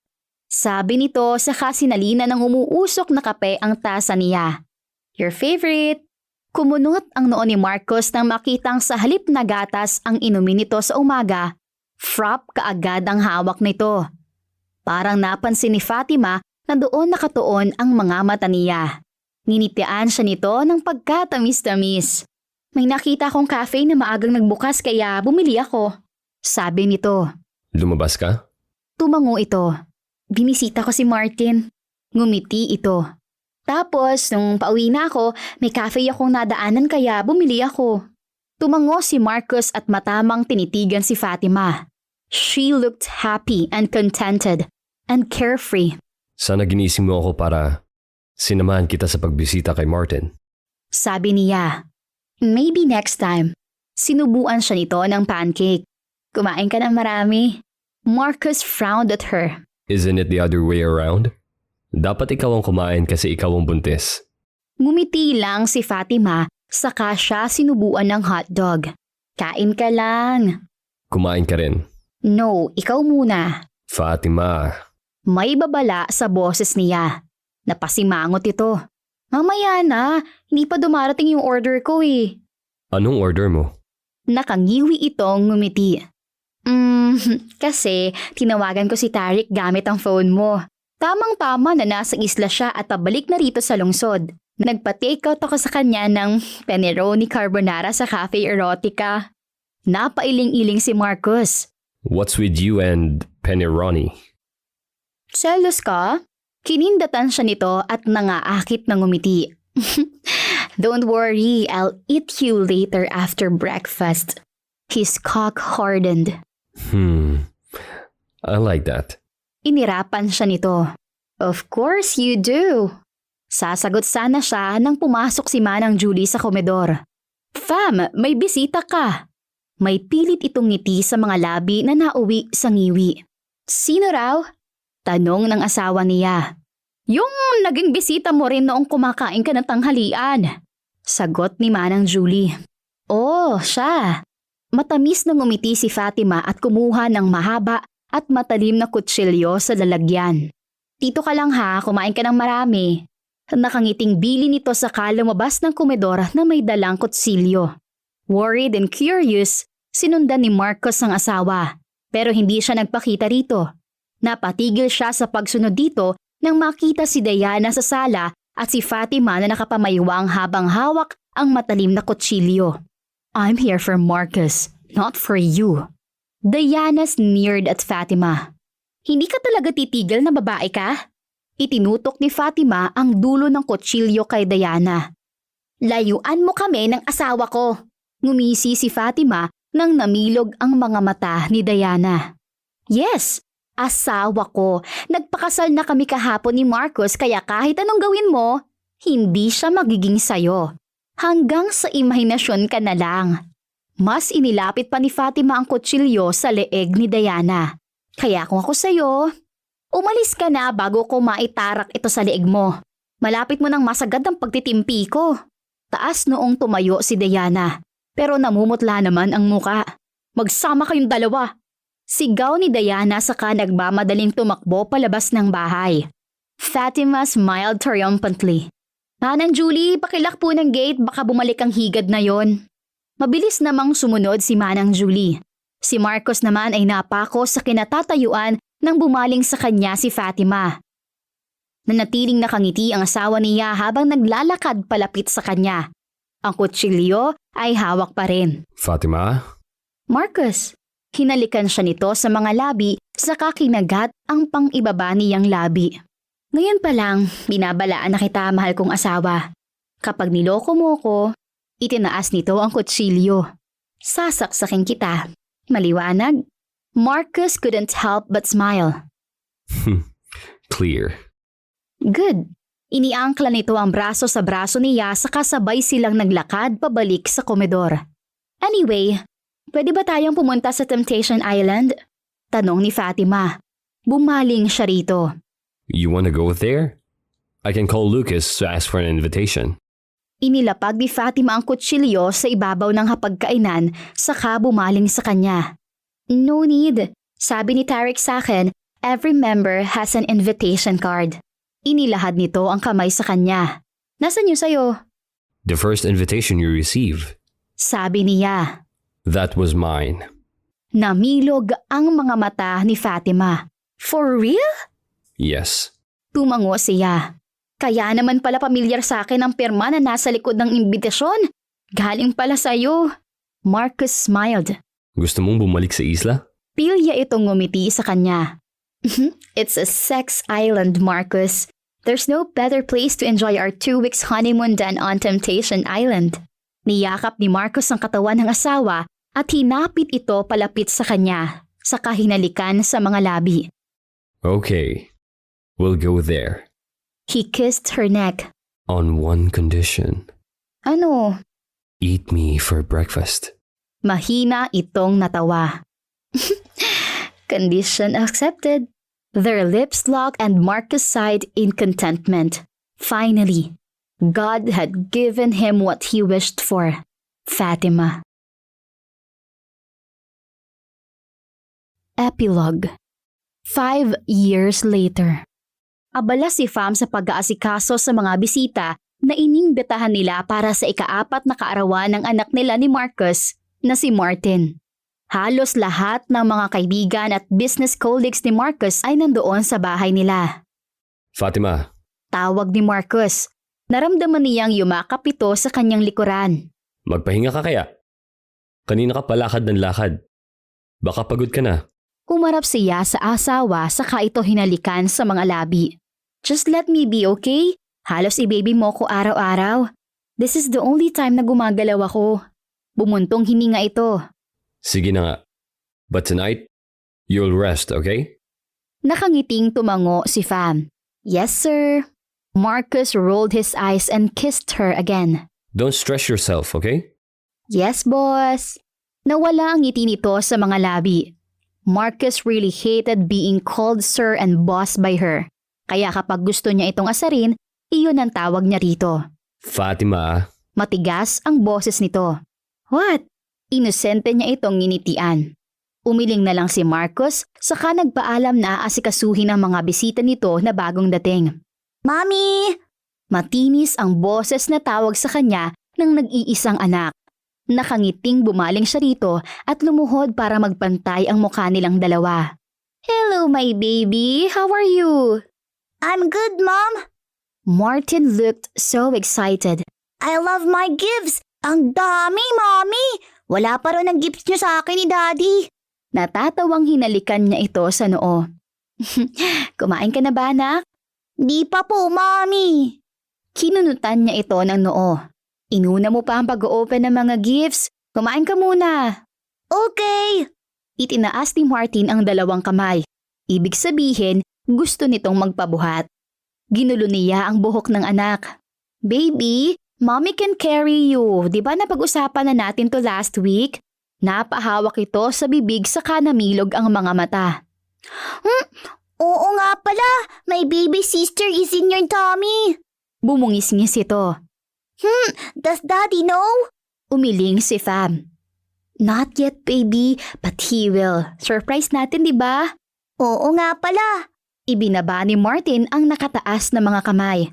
Sabi nito saka sinalina ng umuusok na kape ang tasa niya. Your favorite. Kumunot ang noo ni Marcos nang makitang sa halip na gatas ang inumin nito sa umaga. Frap kaagad ang hawak nito. Parang napansin ni Fatima na doon nakatuon ang mga mata niya. Ninitian siya nito ng pagkatamis-tamis. May nakita akong cafe na maagang nagbukas kaya bumili ako. Sabi nito. Lumabas ka? Tumango ito. Binisita ko si Martin. Ngumiti ito. Tapos nung pauwi na ako, may cafe akong nadaanan kaya bumili ako. Tumango si Marcos at matamang tinitigan si Fatima. She looked happy and contented and carefree. Sana ginising mo ako para sinamahan kita sa pagbisita kay Martin. Sabi niya. Maybe next time. Sinubuan siya nito ng pancake. Kumain ka ng marami. Marcus frowned at her. Isn't it the other way around? Dapat ikaw ang kumain kasi ikaw ang buntis. Ngumiti lang si Fatima saka siya sinubuan ng hotdog. Kain ka lang. Kumain ka rin. No, ikaw muna. Fatima. May babala sa boses niya. Napasimangot ito. Mamaya na, hindi pa dumarating yung order ko eh. Anong order mo? Nakangiwi itong ngumiti. Kasi tinawagan ko si Tariq gamit ang phone mo. Tamang-tama na nasa isla siya at pabalik na rito sa lungsod. Nagpa-takeout ako sa kanya ng pepperoni carbonara sa Cafe Erotica. Napailing-iling si Marcus. What's with you and pepperoni? Selos ka? Kinindatan siya nito at nangaakit ng ngumiti. Don't worry, I'll eat you later after breakfast. His cock hardened. I like that. Inirapan siya nito. Of course you do. Sasagot sana siya nang pumasok si Manang Julie sa komedor. Fam, may bisita ka. May pilit itong ngiti sa mga labi na nauwi sa ngiwi. Sino raw? Tanong ng asawa niya. Yung naging bisita mo rin noong kumakain ka ng tanghalian. Sagot ni Manang Julie. Oh, siya. Matamis na ngumiti si Fatima at kumuha ng mahaba at matalim na kutsilyo sa lalagyan. Dito ka lang ha, kumain ka ng marami. Nakangiting bili nito saka lumabas ng komedor na may dalang kutsilyo. Worried and curious, sinundan ni Marcos ang asawa. Pero hindi siya nagpakita rito. Napatigil siya sa pagsunod dito nang makita si Diana sa sala at si Fatima na nakapamaywang habang hawak ang matalim na kutsilyo. I'm here for Marcus, not for you. Diana sneered at Fatima. Hindi ka talaga titigil na babae ka? Itinutok ni Fatima ang dulo ng kutsilyo kay Diana. Layuan mo kami ng asawa ko. Ngumisi si Fatima nang namilog ang mga mata ni Diana. Yes, asawa ko. Nagpakasal na kami kahapon ni Marcos kaya kahit anong gawin mo, hindi siya magiging sayo. Hanggang sa imahinasyon ka na lang. Mas inilapit pa ni Fatima ang kutsilyo sa leeg ni Diana. Kaya kung ako sayo, umalis ka na bago ko maitarak ito sa leeg mo. Malapit mo nang masagad ang pagtitimpi ko. Taas noong tumayo si Diana, pero namumutla naman ang muka. Magsama kayong dalawa. Sigaw ni Diana saka nagmamadaling tumakbo palabas ng bahay. Fatima smiled triumphantly. Manang Julie, pakilak po ng gate baka bumalik ang higad na yon. Mabilis namang sumunod si Manang Julie. Si Marcos naman ay napako sa kinatatayuan nang bumaling sa kanya si Fatima. Nanatiling nakangiti ang asawa niya habang naglalakad palapit sa kanya. Ang kutsilyo ay hawak pa rin. Fatima? Marcos, hinalikan siya nito sa mga labi saka kinagat ang pang-ibaba niyang labi. Ngayon pa lang, binabalaan na kita, mahal kong asawa. Kapag niloko mo ko, itinaas nito ang kutsilyo. Sasaksakin kita. Maliwanag? Marcus couldn't help but smile. Clear. Good. Iniangkla nito ang braso sa braso niya saka sabay silang naglakad pabalik sa komedor. Anyway, pwede ba tayong pumunta sa Temptation Island? Tanong ni Fatima. Bumaling siya rito. You wanna go there? I can call Lucas to ask for an invitation. Inilapag ni Fatima ang kutsilyo sa ibabaw ng hapagkainan saka bumaling sa kanya. No need. Sabi ni Tarek sa akin, every member has an invitation card. Inilahad nito ang kamay sa kanya. Nasaan yun sa'yo? The first invitation you receive. Sabi niya. That was mine. Namilog ang mga mata ni Fatima. For real? Yes. Tumango siya. Kaya naman pala pamilyar sa akin ang pirma na nasa likod ng imbitasyon. Galing pala sa'yo. Marcus smiled. Gusto mong bumalik sa isla? Pilya itong ngumiti sa kanya. It's a sex island, Marcus. There's no better place to enjoy our 2 weeks honeymoon than on Temptation Island. Niyakap ni Marcus ang katawan ng asawa at hinapit ito palapit sa kanya, saka hinalikan sa mga labi. Okay. We'll go there. He kissed her neck. On one condition. Ano? Eat me for breakfast. Mahina itong natawa. Condition accepted. Their lips locked and Marcus sighed in contentment. Finally, God had given him what he wished for. Fatima. Epilogue. 5 years later. Abala si Fam sa pag-aasikaso sa mga bisita na inimbitahan nila para sa ika-4 na kaarawan ng anak nila ni Marcus na si Martin. Halos lahat ng mga kaibigan at business colleagues ni Marcus ay nandoon sa bahay nila. Fatima. Tawag ni Marcus. Naramdaman niyang yumakap ito sa kanyang likuran. Magpahinga ka kaya? Kanina ka palakad ng lakad. Baka pagod ka na. Umarap siya sa asawa saka ito hinalikan sa mga labi. Just let me be, okay? Halos i-baby mo ko araw-araw. This is the only time na gumagalaw ako. Bumuntong hininga ito. Sige na nga. But tonight, you'll rest, okay? Nakangiting tumango si Fam. Yes, sir. Marcus rolled his eyes and kissed her again. Don't stress yourself, okay? Yes, boss. Nawala ang ngiti nito sa mga labi. Marcus really hated being called sir and boss by her. Kaya kapag gusto niya itong asarin, iyon ang tawag niya rito. Fatima. Matigas ang boses nito. What? Inosente niya itong nginitian. Umiling na lang si Marcus saka nagpaalam na aasikasuhin ang mga bisita nito na bagong dating. Mami! Matinis ang boses na tawag sa kanya ng nag-iisang anak. Nakangiting bumaling siya rito at lumuhod para magpantay ang mukha nilang dalawa. Hello, my baby. How are you? I'm good, Mom. Martin looked so excited. I love my gifts. Ang dami, Mommy. Wala pa rin ang gifts niyo sa akin ni Daddy. Natatawang hinalikan niya ito sa noo. Kumain ka na ba, anak? Di pa po, Mommy. Kinunutan niya ito ng noo. Inuna mo pa ang pag-open ng mga gifts. Kumain ka muna. Okay. Itinaas ni Martin ang dalawang kamay. Ibig sabihin, gusto nitong magpabuhat. Ginulo niya ang buhok ng anak. Baby, Mommy can carry you. Di ba napag-usapan na natin to last week? Napahawak ito sa bibig saka namilog ang mga mata. Oo nga pala. My baby sister is in your tummy. Bumungis-ngis ito. Does Daddy know? Umiling si Fam. Not yet, baby, but he will. Surprise natin, di ba? Oo nga pala. Ibinaba ni Martin ang nakataas na mga kamay.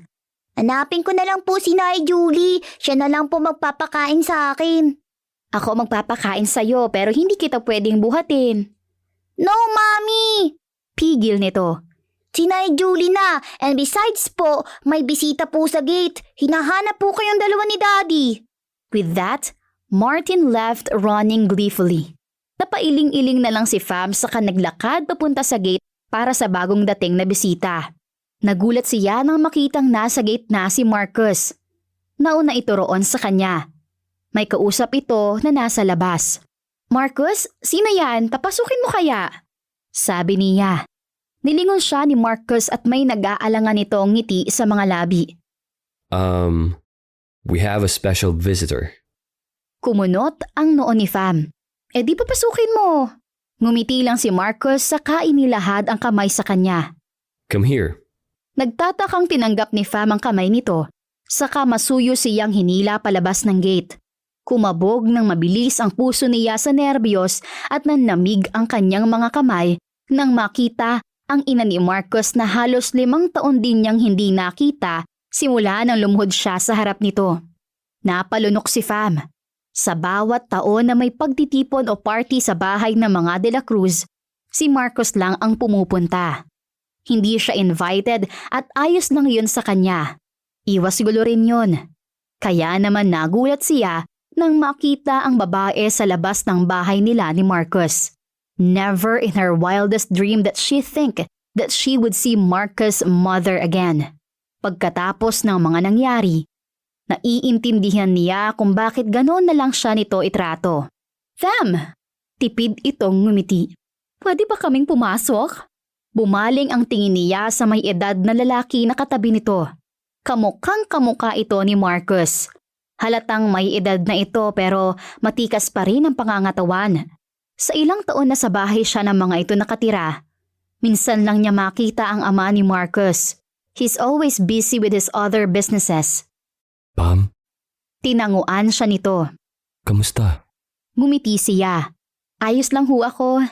Hanapin ko na lang po si Nay Julie. Siya na lang po magpapakain sa akin. Ako magpapakain sa'yo pero hindi kita pwedeng buhatin. No, Mommy! Pigil nito. Si Nay Julie na, and besides po, may bisita po sa gate. Hinahanap po kayong dalawa ni Daddy. With that, Martin left running gleefully. Napailing-iling na lang si Fam saka naglakad papunta sa gate para sa bagong dating na bisita. Nagulat siya nang makitang nasa gate na si Marcus. Nauna ito roon sa kanya. May kausap ito na nasa labas. Marcus, sino yan? Papasukin mo kaya? Sabi niya. Nilingon siya ni Marcus at may nag-aalangan nitong ngiti sa mga labi. We have a special visitor. Kumunot ang noo ni Fam. Di papasukin mo. Ngumiti lang si Marcus saka inilahad ang kamay sa kanya. Come here. Nagtatakang tinanggap ni Fam ang kamay nito, saka masuyo siyang hinila palabas ng gate. Kumabog ng mabilis ang puso niya sa nerbiyos at nanlamig ang kanyang mga kamay nang makita ang ina ni Marcus na halos 5 taon din niyang hindi nakita simula nang lumuhod siya sa harap nito. Napalunok si Fam. Sa bawat taon na may pagtitipon o party sa bahay ng mga De La Cruz, si Marcus lang ang pumupunta. Hindi siya invited at ayos lang yun sa kanya. Iwas gulo rin yun. Kaya naman nagulat siya nang makita ang babae sa labas ng bahay nila ni Marcus. Never in her wildest dream that she think that she would see Marcus' mother again. Pagkatapos ng mga nangyari, naiintindihan niya kung bakit gano'n na lang siya nito itrato. Fam! Tipid itong ngumiti. Pwede ba kaming pumasok? Bumaling ang tingin niya sa may edad na lalaki na katabi nito. Kamukhang kamukha ito ni Marcus. Halatang may edad na ito pero matikas pa rin ang pangangatawan. Sa ilang taon na sa bahay siya ng mga ito nakatira, minsan lang niya makita ang ama ni Marcus. He's always busy with his other businesses. Pam, Tinanguan siya nito. kamusta? Ngumiti siya. Ayos lang ho ako.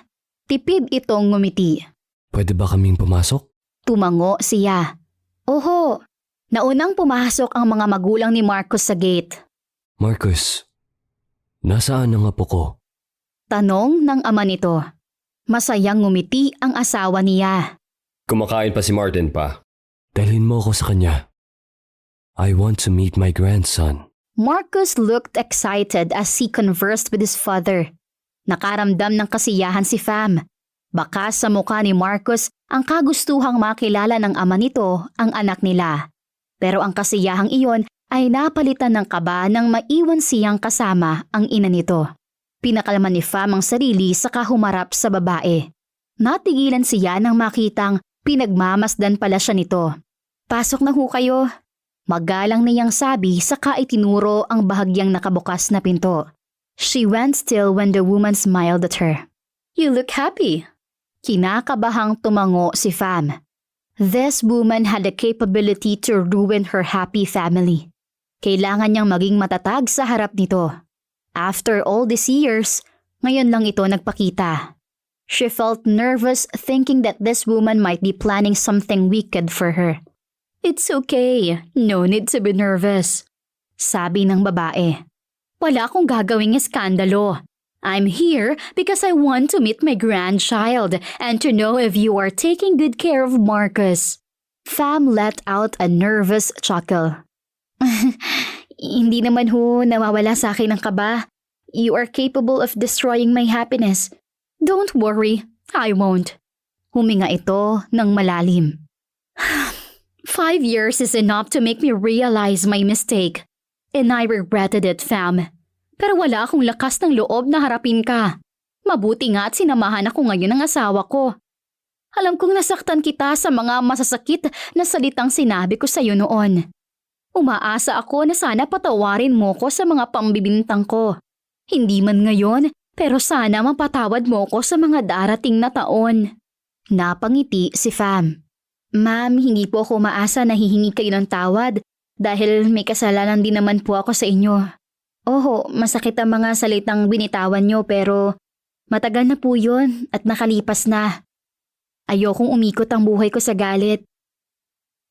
Tipid itong ngumiti. Pwede ba kaming pumasok? Tumango siya. Oho, naunang pumasok ang mga magulang ni Marcus sa gate. Marcus, nasaan ang apo ko? Tanong ng ama nito. Masayang ngumiti ang asawa niya. Kumakain pa si Martin pa. Dalhin mo ako sa kanya. I want to meet my grandson. Marcus looked excited as he conversed with his father. Nakaramdam ng kasiyahan si Fam. Baka sa mukha ni Marcus ang kagustuhang makilala ng ama nito ang anak nila. Pero ang kasiyahang iyon ay napalitan ng kaba nang maiwan siyang kasama ang ina nito. Pinakalman ni Fam ang sarili saka humarap sa babae. Natigilan siya nang makitang pinagmamasdan pala siya nito. Pasok na ho kayo. Magalang niyang sabi saka itinuro ang bahagyang nakabukas na pinto. She went still when the woman smiled at her. You look happy. Kinakabahang tumango si Fam. This woman had the capability to ruin her happy family. Kailangan niyang maging matatag sa harap nito. After all these years, ngayon lang ito nagpakita. She felt nervous thinking that this woman might be planning something wicked for her. It's okay. No need to be nervous. Sabi ng babae. Wala akong gagawing eskandalo. I'm here because I want to meet my grandchild and to know if you are taking good care of Marcus. Fam let out a nervous chuckle. Hindi naman ho nawawala sa akin ang kaba. You are capable of destroying my happiness. Don't worry, I won't. Huminga ito ng malalim. 5 years is enough to make me realize my mistake. And I regretted it, Fam. Pero wala akong lakas ng loob na harapin ka. Mabuti nga at sinamahan ako ngayon ng asawa ko. Alam kong nasaktan kita sa mga masasakit na salitang sinabi ko sa iyo noon. Umaasa ako na sana patawarin mo ko sa mga pambibintang ko. Hindi man ngayon, pero sana mapatawad mo ko sa mga darating na taon. Napangiti si Fam. Ma'am, hindi po ako maasa na hihingi kayo ng tawad dahil may kasalanan din naman po ako sa inyo. Oho, masakit ang mga salitang binitawan nyo pero matagal na po yun at nakalipas na. Ayokong umikot ang buhay ko sa galit.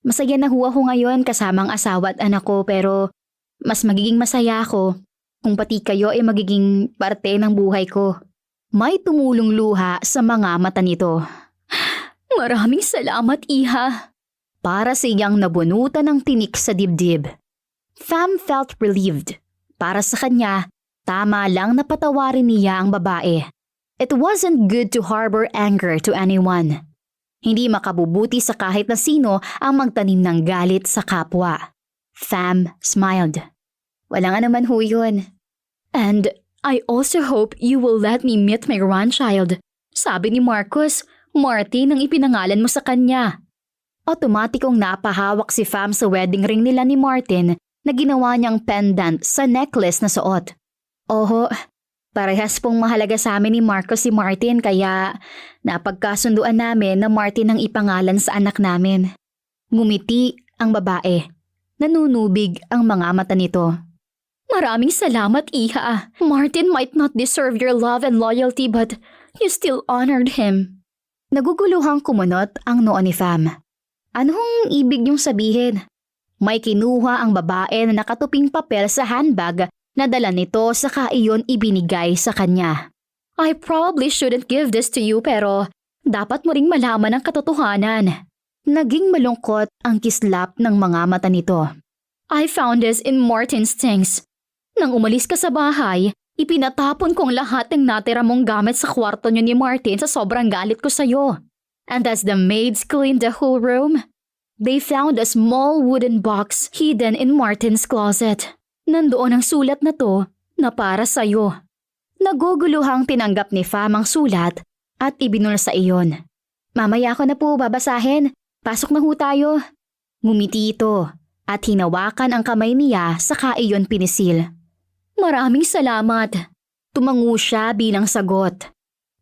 Masaya na ho ako ngayon kasama ang asawa at anak ko pero mas magiging masaya ako kung pati kayo ay magiging parte ng buhay ko. May tumulong luha sa mga mata nito. Maraming salamat, Iha. Para siyang nabunutan ng tinik sa dibdib. Fam felt relieved. Para sa kanya, tama lang na patawarin niya ang babae. It wasn't good to harbor anger to anyone. Hindi makabubuti sa kahit na sino ang magtanim ng galit sa kapwa. Fam smiled. Walang anuman ho yun. And I also hope you will let me meet my grandchild. Sabi ni Marcus, Martin ang ipinangalan mo sa kanya. Otomatikong napahawak si Fam sa wedding ring nila ni Martin na ginawa niyang pendant sa necklace na suot. Oho, parehas pong mahalaga sa amin ni Marcus si Martin kaya napagkasunduan namin na Martin ang ipangalan sa anak namin. Ngumiti ang babae. Nanunubig ang mga mata nito. Maraming salamat, Iha. Martin might not deserve your love and loyalty but you still honored him. Naguguluhang kumunot ang noo ni Fam. Anong ibig niyong sabihin? May kinuha ang babae na nakatuping papel sa handbag na dala nito saka iyon ibinigay sa kanya. I probably shouldn't give this to you pero dapat mo ring malaman ang katotohanan. Naging malungkot ang kislap ng mga mata nito. I found this in Martin's things. Nang umalis ka sa bahay, ipinatapon kong lahat ng natira mong gamit sa kwarto niyo ni Martin sa sobrang galit ko sa'yo. And as the maids cleaned the whole room, they found a small wooden box hidden in Martin's closet. Nandoon ang sulat na to na para sa'yo. Naguguluhang tinanggap ni Fam ang sulat at ibinul sa iyon. Mamaya ko na po babasahin. Pasok na ho tayo. Ngumiti ito at hinawakan ang kamay niya saka iyon pinisil. Maraming salamat. Tumango siya bilang sagot.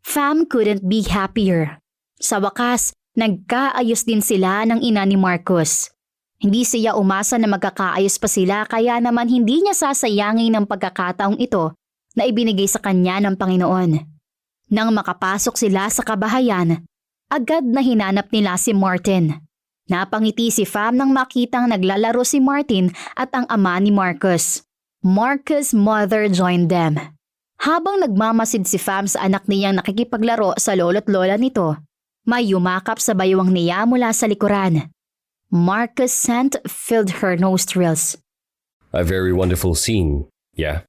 Fam couldn't be happier. Sa wakas, nagkaayos din sila ng ina ni Marcus. Hindi siya umasa na magkakaayos pa sila kaya naman hindi niya sasayangin ng pagkakataong ito na ibinigay sa kanya ng Panginoon. Nang makapasok sila sa kabahayan, agad na hinanap nila si Martin. Napangiti si Fam nang makitang naglalaro si Martin at ang ama ni Marcus. Marcus' mother joined them. Habang nagmamasid si Fam sa anak niyang nakikipaglaro sa lolo't lola nito, may yumakap sa baywang niya mula sa likuran. Marcus' scent filled her nostrils. A very wonderful scene, yeah?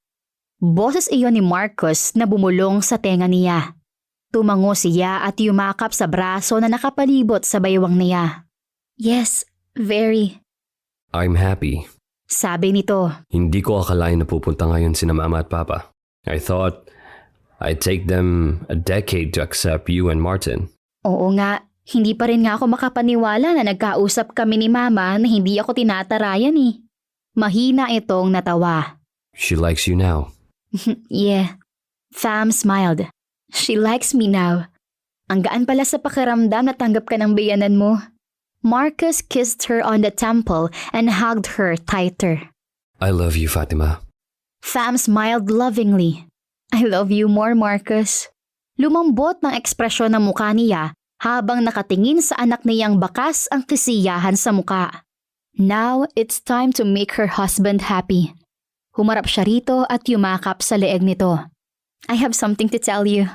Boses iyon ni Marcus na bumulong sa tenga niya. Tumango siya at yumakap sa braso na nakapalibot sa baywang niya. Yes, very. I'm happy. Sabi nito. Hindi ko akalain na pupunta ngayon sina Mama at Papa. I thought I'd take them a decade to accept you and Martin. Oo nga, hindi pa rin nga ako makapaniwala na nagkausap kami ni Mama na hindi ako tinatarayan eh. Mahina itong natawa. She likes you now. Yeah. Fam smiled. She likes me now. Ang gaan pala sa pakiramdam na tanggap ka ng biyanan mo. Marcus kissed her on the temple and hugged her tighter. I love you, Fatima. Fam smiled lovingly. I love you more, Marcus. Lumambot ng ekspresyon ng mukha niya habang nakatingin sa anak niyang bakas ang kasiyahan sa muka. Now, it's time to make her husband happy. Humarap siya rito at yumakap sa leeg nito. I have something to tell you.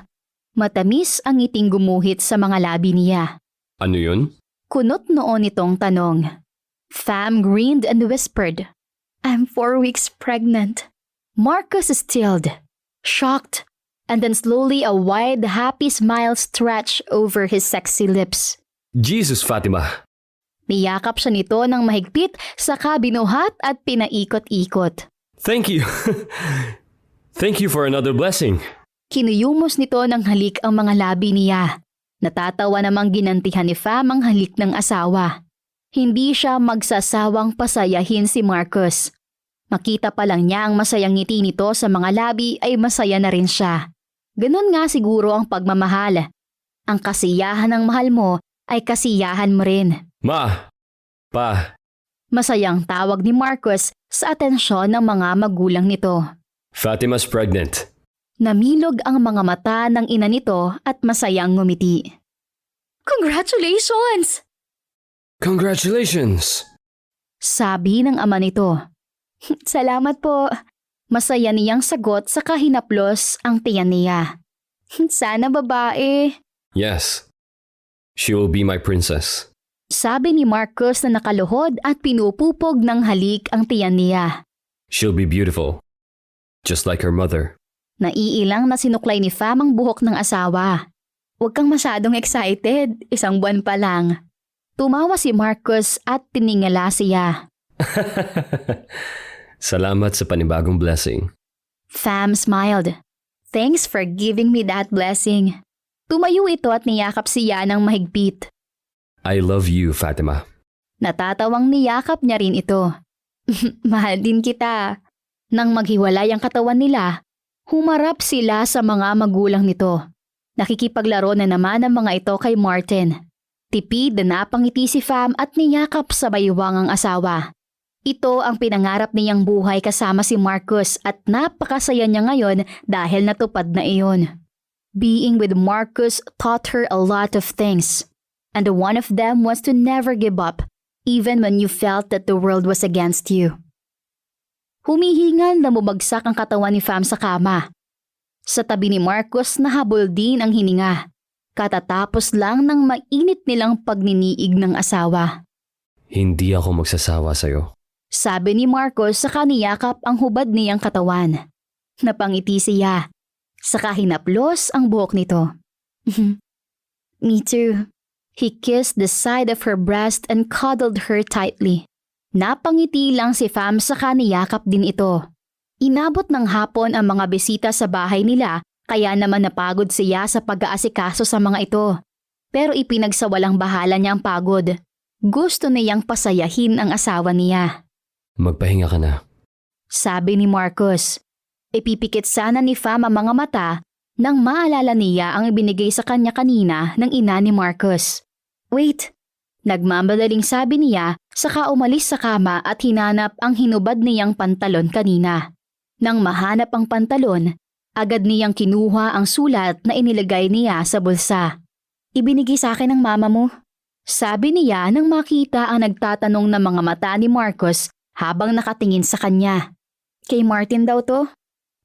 Matamis ang ngiting gumuhit sa mga labi niya. Ano yun? Kunot noon itong tanong. Fam grinned and whispered, I'm 4 weeks pregnant. Marcus stilled, shocked, and then slowly a wide, happy smile stretched over his sexy lips. Jesus, Fatima! Niyakap siya nito ng mahigpit, saka binuhat at pinaikot-ikot. Thank you! Thank you for another blessing. Kinuyumos nito ng halik ang mga labi niya. Natatawa namang ginantihan ni Fam ang halik ng asawa. Hindi siya magsasawang pasayahin si Marcus. Makita pa lang niya ang masayang ngiti nito sa mga labi ay masaya na rin siya. Ganon nga siguro ang pagmamahal. Ang kasiyahan ng mahal mo ay kasiyahan mo rin. Ma! Pa! Masayang tawag ni Marcus sa atensyon ng mga magulang nito. Fatima's pregnant. Namilog ang mga mata ng ina nito at masayang ngumiti. Congratulations! Congratulations! Sabi ng ama nito. Salamat po. Masaya niyang sagot sa kahinaplos ang tiyan niya. Sana babae. Yes. She will be my princess. Sabi ni Marcus na nakaluhod at pinupupog ng halik ang tiyan niya. She'll be beautiful. Just like her mother. Naiilang na sinuklay ni Fam ang buhok ng asawa. Huwag kang masyadong excited, 1 buwan pa lang. Tumawa si Marcus at tiningala siya. Salamat sa panibagong blessing. Fam smiled. Thanks for giving me that blessing. Tumayo ito at niyakap siya ng mahigpit. I love you, Fatima. Natatawang niyakap niya rin ito. Mahal din kita. Nang maghiwalay ang katawan nila, humarap sila sa mga magulang nito. Nakikipaglaro na naman ang mga ito kay Martin. Tipid na napangiti si Fam at niyakap sa baywang ang asawa. Ito ang pinangarap niyang buhay kasama si Marcus at napakasaya niya ngayon dahil natupad na iyon. Being with Marcus taught her a lot of things. And one of them was to never give up, even when you felt that the world was against you. Humihingal na bumagsak ang katawan ni Fam sa kama. Sa tabi ni Marcus nahabol din ang hininga. Katatapos lang ng mainit nilang pagniniig ng asawa. Hindi ako magsasawa sa'yo. Sabi ni Marcus sa kaniyakap ang hubad niyang katawan. Napangiti siya. Saka hinaplos ang buhok nito. Me too. He kissed the side of her breast and cuddled her tightly. Napangiti lang si Fam sa kaniyakap din ito. Inabot ng hapon ang mga bisita sa bahay nila kaya naman napagod siya sa pag-aasikaso sa mga ito. Pero ipinagsawalang bahala niya ang pagod. Gusto niyang pasayahin ang asawa niya. Magpahinga ka na. Sabi ni Marcus. Ipipikit sana ni Fam ang mga mata nang maalala niya ang ibinigay sa kanya kanina ng ina ni Marcus. Wait! Nagmamadaling sabi niya saka umalis sa kama at hinanap ang hinubad niyang pantalon kanina. Nang mahanap ang pantalon, agad niyang kinuha ang sulat na inilagay niya sa bulsa. Ibinigay sa akin ng mama mo. Sabi niya nang makita ang nagtatanong na mga mata ni Marcus habang nakatingin sa kanya. Kay Martin daw to.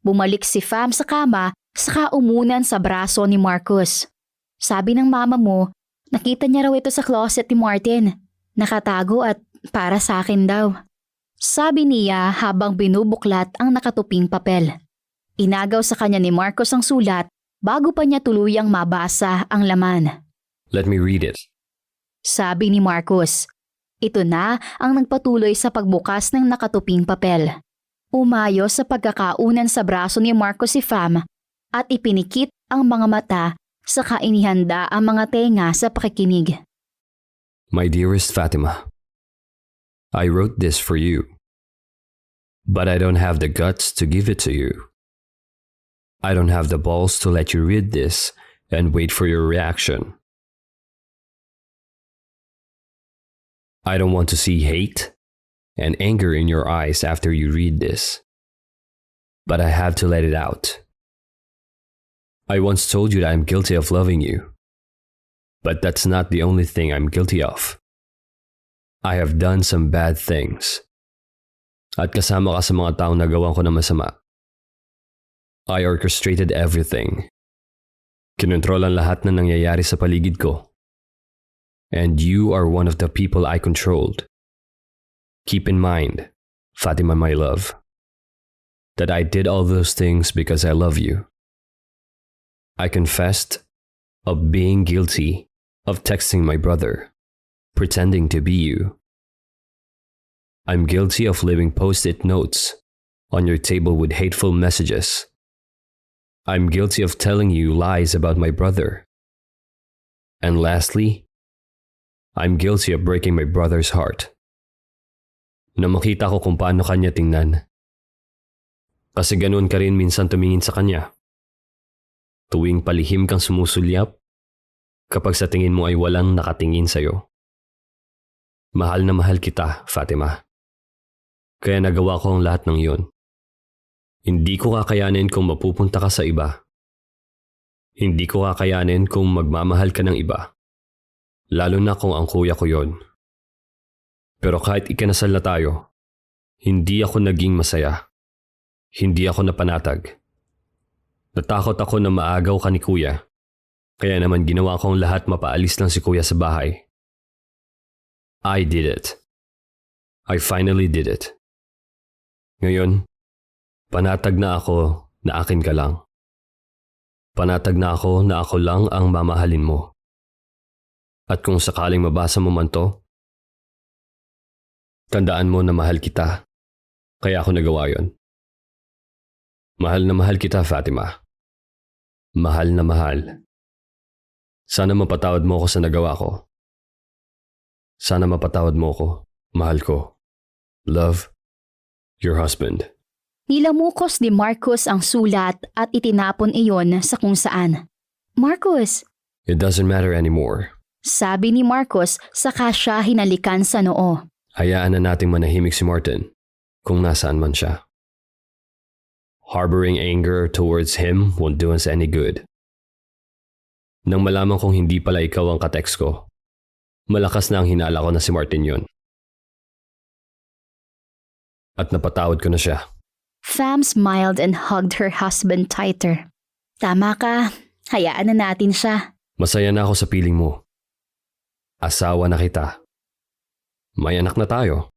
Bumalik si Fam sa kama saka umunan sa braso ni Marcus. Sabi ng mama mo, nakita niya raw ito sa closet ni Martin. Nakatago at para sa akin daw. Sabi niya habang binubuklat ang nakatuping papel. Inagaw sa kanya ni Marcus ang sulat bago pa niya tuluyang mabasa ang laman. Let me read it. Sabi ni Marcus. Ito na ang nagpatuloy sa pagbukas ng nakatuping papel. Umayo sa pagkakaunan sa braso ni Marcus si Fam at ipinikit ang mga mata saka inihanda ang mga tenga sa pakikinig. My dearest Fatima, I wrote this for you, but I don't have the guts to give it to you. I don't have the balls to let you read this and wait for your reaction. I don't want to see hate and anger in your eyes after you read this, but I have to let it out. I once told you that I'm guilty of loving you, but that's not the only thing I'm guilty of. I have done some bad things. At kasama ka sa mga taong nagawa ko na masama. I orchestrated everything. Kinontrolan lahat na nangyayari sa paligid ko. And you are one of the people I controlled. Keep in mind, Fatima my love, that I did all those things because I love you. I confessed of being guilty of texting my brother, pretending to be you. I'm guilty of leaving post-it notes on your table with hateful messages. I'm guilty of telling you lies about my brother. And lastly, I'm guilty of breaking my brother's heart. Na makita ko kung paano kanya tingnan. Kasi ganoon ka rin minsan tumingin sa kanya. Tuwing palihim kang sumusulyap, kapag sa tingin mo ay walang nakatingin sa'yo. Mahal na mahal kita, Fatima. Kaya nagawa ko ang lahat ng iyon. Hindi ko kakayanin kung mapupunta ka sa iba. Hindi ko kakayanin kung magmamahal ka ng iba. Lalo na kung ang kuya ko yon. Pero kahit ikinasal na tayo, hindi ako naging masaya. Hindi ako napanatag. Natakot ako na maagaw ka ni kuya. Kaya naman ginawa ko ang lahat mapaalis lang si kuya sa bahay. I did it. I finally did it. Ngayon, panatag na ako na akin ka lang. Panatag na ako lang ang mamahalin mo. At kung sakaling mabasa mo man to, tandaan mo na mahal kita, kaya ako nagawa yon. Mahal na mahal kita, Fatima. Mahal na mahal. Sana mapatawad mo ako sa nagawa ko. Sana mapatawad mo ako, mahal ko. Love, your husband. Nilamukos ni Marcus ang sulat at itinapon iyon sa kung saan. Marcus, It doesn't matter anymore. sabi ni Marcus saka siya hinalikan sa noo. Hayaan na nating manahimik si Martin kung nasaan man siya. Harboring anger towards him won't do us any good. Nang malaman kong hindi pala ikaw ang katext ko, malakas na ang hinala ko na si Martin yon. At napatawad ko na siya. Fam smiled and hugged her husband tighter. Tama ka, hayaan na natin siya. Masaya na ako sa piling mo. Asawa na kita. May anak na tayo.